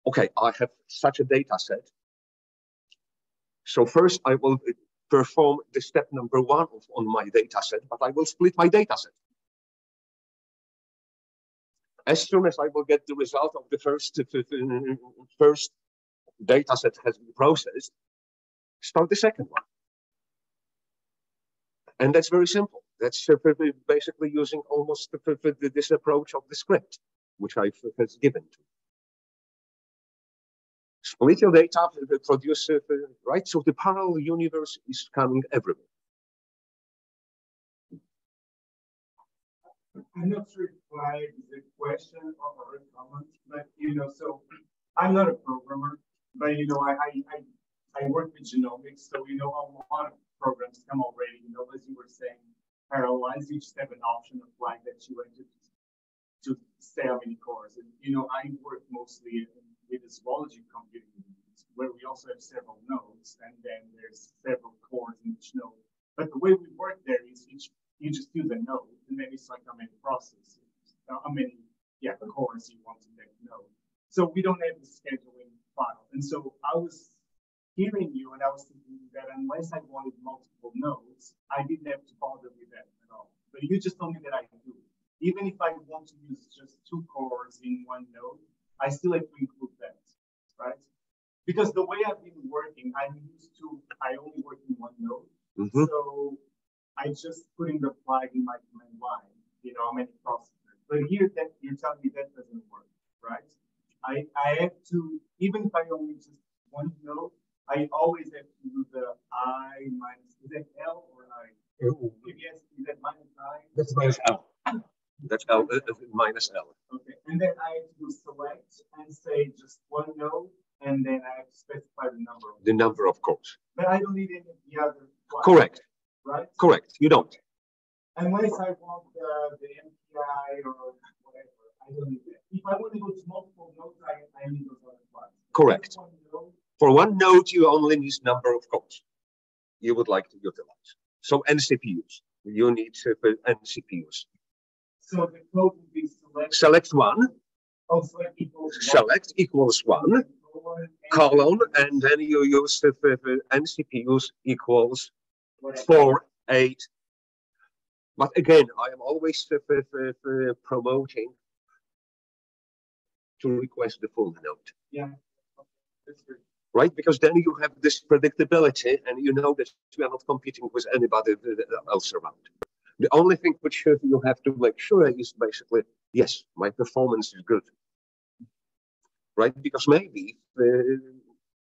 Okay, I have such a data set. So first I will perform the step number 1 on my data set, but I will split my data set. As soon as I will get the result of the first data set has been processed, start the second one. And that's very simple. That's basically using almost this approach of the script, which I have given to. Split your data, produce, right? So the parallel universe is coming everywhere. I'm not sure if I is a question or a comment, but so I'm not a programmer, but I work with genomics, so a lot of programs come already, as you were saying, parallelize. You just have an option of flag that you want to say how many cores. And I work mostly with zoology computing, where we also have several nodes, and then there's several cores in each node. But the way we work there is you just use a node, and then it's like how many processes, how many cores you want to make node. So we don't have the scheduling file. And so I was hearing you, and I was thinking that unless I wanted multiple nodes, I didn't have to bother with that at all. But you just told me that I do. Even if I want to use just 2 cores in one node, I still have to include that, right? Because the way I've been working, I only work in one node. Mm-hmm. So I just put in the flag in my command line, how many processors. But here that you're telling me that doesn't work, right? I have to, even if I only just one node, I always have to do the I minus, is that L or I? If yes, is that minus I? That's minus L. That's L, minus L. Okay, and then I have to do select and say just one node, and then I have to specify the number. The number, of course. But I don't need any of the other flags. Correct. Right? Correct, you don't. Unless I want the MPI or whatever, I don't need that. If I want to go to multiple nodes, I need those other flags. Correct. For one node, you only need number of cores you would like to utilize. So NCPUs, you need NCPUs. So the code will be select one. Oh, select equals one, colon, and then you use the NCPUs equals 4, 8. But again, I am always promoting to request the full node. Yeah. Right, because then you have this predictability, and you know that you are not competing with anybody else around. The only thing which you have to make sure is basically, yes, my performance is good. Right, because maybe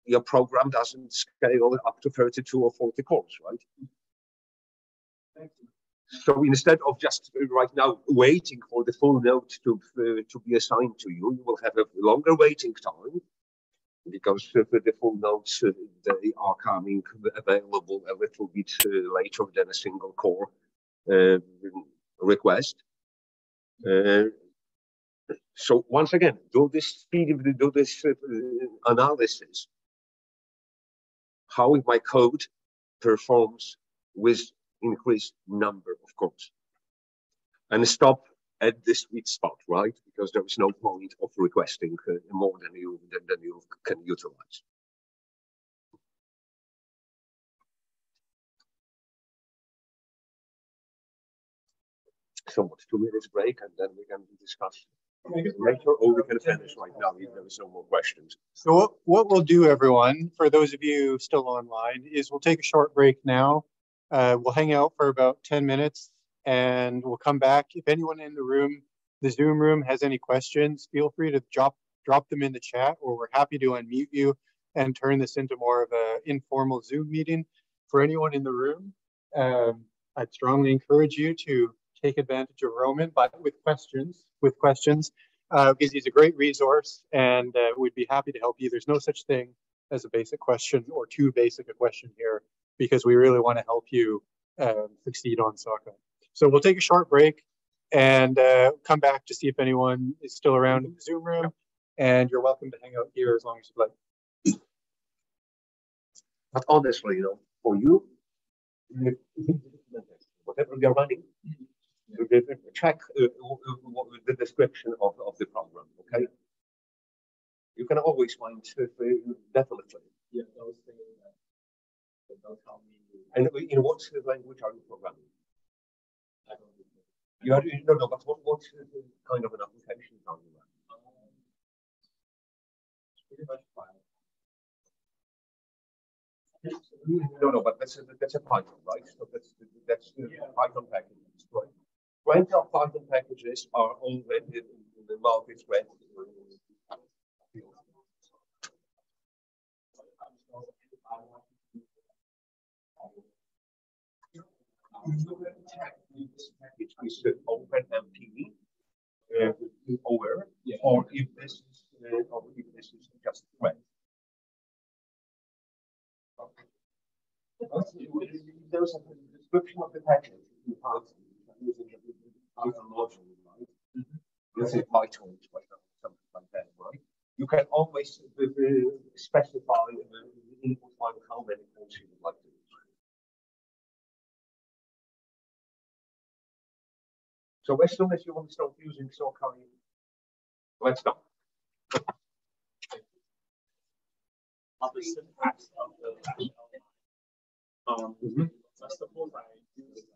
your program doesn't scale up to 32 or 40 cores, right? So instead of just right now waiting for the full node to be assigned to you, you will have a longer waiting time, because the full nodes they are coming available a little bit later than a single core request. So once again, do this analysis. How my code performs with increased number of cores, and stop at this sweet spot, right? Because there is no point of requesting more than you can utilize. So what, 2 minutes break, and then we can discuss later, or we can finish right now if there is no more questions. So what we'll do, everyone, for those of you still online, is we'll take a short break now. We'll hang out for about 10 minutes, and we'll come back. If anyone in the room, the Zoom room, has any questions, feel free to drop them in the chat, or we're happy to unmute you and turn this into more of an informal Zoom meeting. For anyone in the room, I'd strongly encourage you to take advantage of Roman, but with questions, because he's a great resource, and we'd be happy to help you. There's no such thing as a basic question or too basic a question here, because we really want to help you succeed on Sockeye. So we'll take a short break and come back to see if anyone is still around in the Zoom room, and you're welcome to hang out here as long as you'd like. But honestly, you know, for you, whatever you're running, check the description of the program, okay? You can always find, definitely. Yeah, those things that don't help me. And in what language are you programming? I don't know. You are, no, but what kind of an application are you running? Pretty much fine. No, but that's a Python, right? So that's the Python packages, right? Plenty of Python packages are already in the market ready. This package is OpenMP aware, or if this is just thread. There's a description of the package in Python using the Python module, right? Let's say Python, something like that, right? You can always specify the input file how many cores you would like to use. So as soon as you want to start using Sockeye, let's go. The syntax of the I suppose I use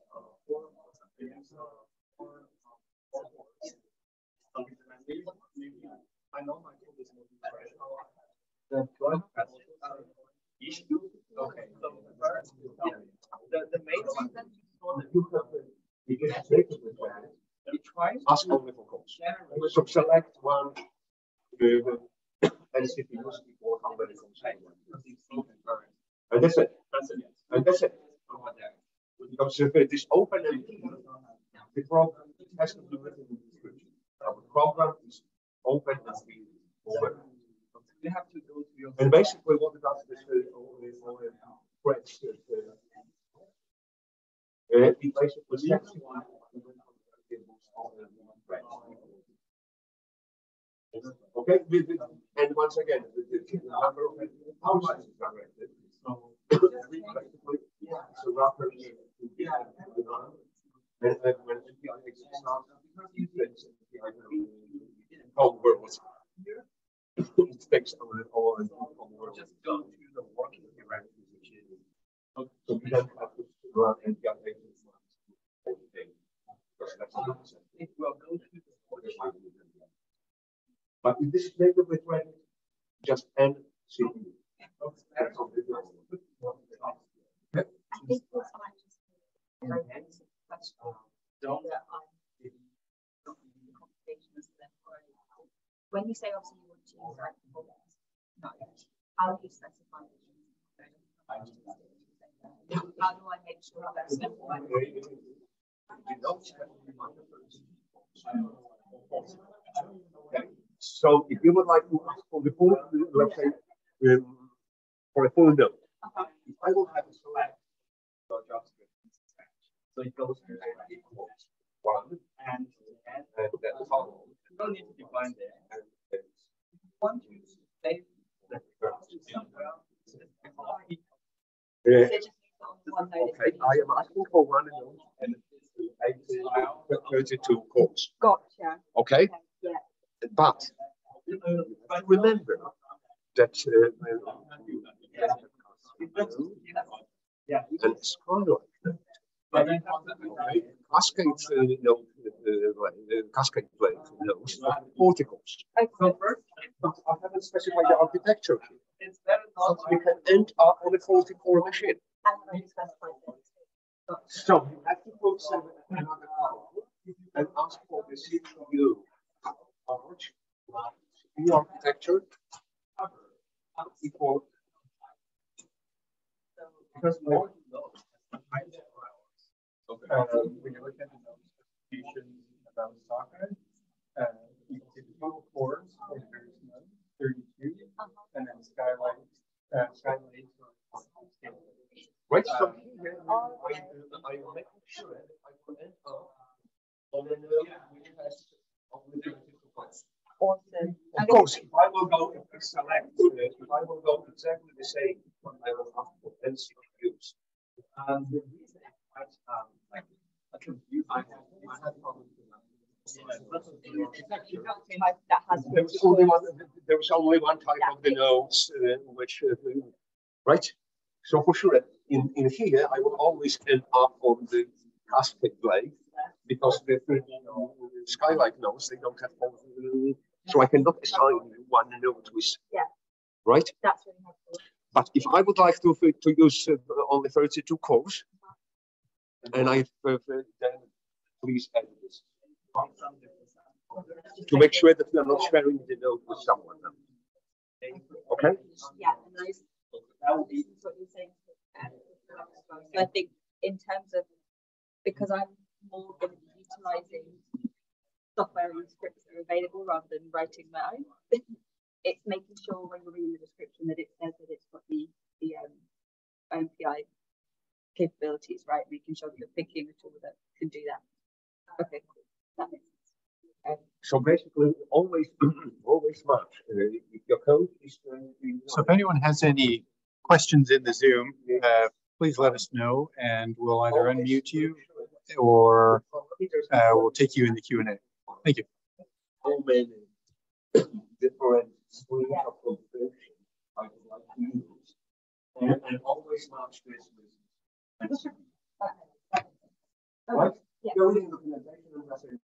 I know my code is moving issue. Okay. So first, the main one that You have you can take it with that. Ask only for calls. So select one NCPUs equal how many calls. And that's it. And that's it. Because if it is open and the program has to be written in the description. Our program is open and over. You have to go to your. And basically, what it does is it basically sets okay, and once again, the number of houses is directed. So basically, so roughly whole world. It's based on it all and just go to the working directory, which is so we don't have to run NPI agents. It will go to the but if this is native with ready, just end CPU. When you say obviously you want to use like performance, no, how do you specify it? How do I make sure that's specified? Okay. So if you would like to ask for the full, let's say, for a full node, if I will have a select, so it goes to one and then follow. You don't need to define there. Want to save the okay, I am asking for one node and 32 cores. Gotcha. Okay? Yeah. But remember that and Skylight, cascade plate nodes are porticles. So first, I haven't specified the architecture here. So we can end up on a 40-core machine. So you have to put another column and ask for the CPU CPU architecture before because more when you look at the specifications about Sockeye, you can see the total cores for the various nodes, 32, and then Skylight. Right, so here I am making sure that I can end up on the node which has only 32 points. Awesome. Of course, if I will go and select, if I will go exactly the same, I will have for 10 CPUs. And the reason I have problems with that. There was only one type of the nodes which, right? So for sure, in here, I will always end up on the cascade blade because the Skylight nodes, they don't have so I cannot assign one node with, right? That's really helpful. But if I would like to use only 32 cores, and I then please add this to make sure that we are not sharing the node with someone. Okay? Yeah, and that would be what you're saying. So I think in terms of, because I'm more going to be utilizing software and scripts that are available rather than writing my own, it's making sure when you're reading the description that it says that it's got the MPI capabilities, right? Making sure that you're picking a tool that can do that. Okay, cool. That makes sense. Okay. So basically, always match. If your code is so if anyone has any questions in the Zoom, please let us know, and we'll either unmute you or we'll take you in the Q&A. Thank you. So many different suites of configuration I would like to use, and always match this with. Right? Yeah. Building documentation and message.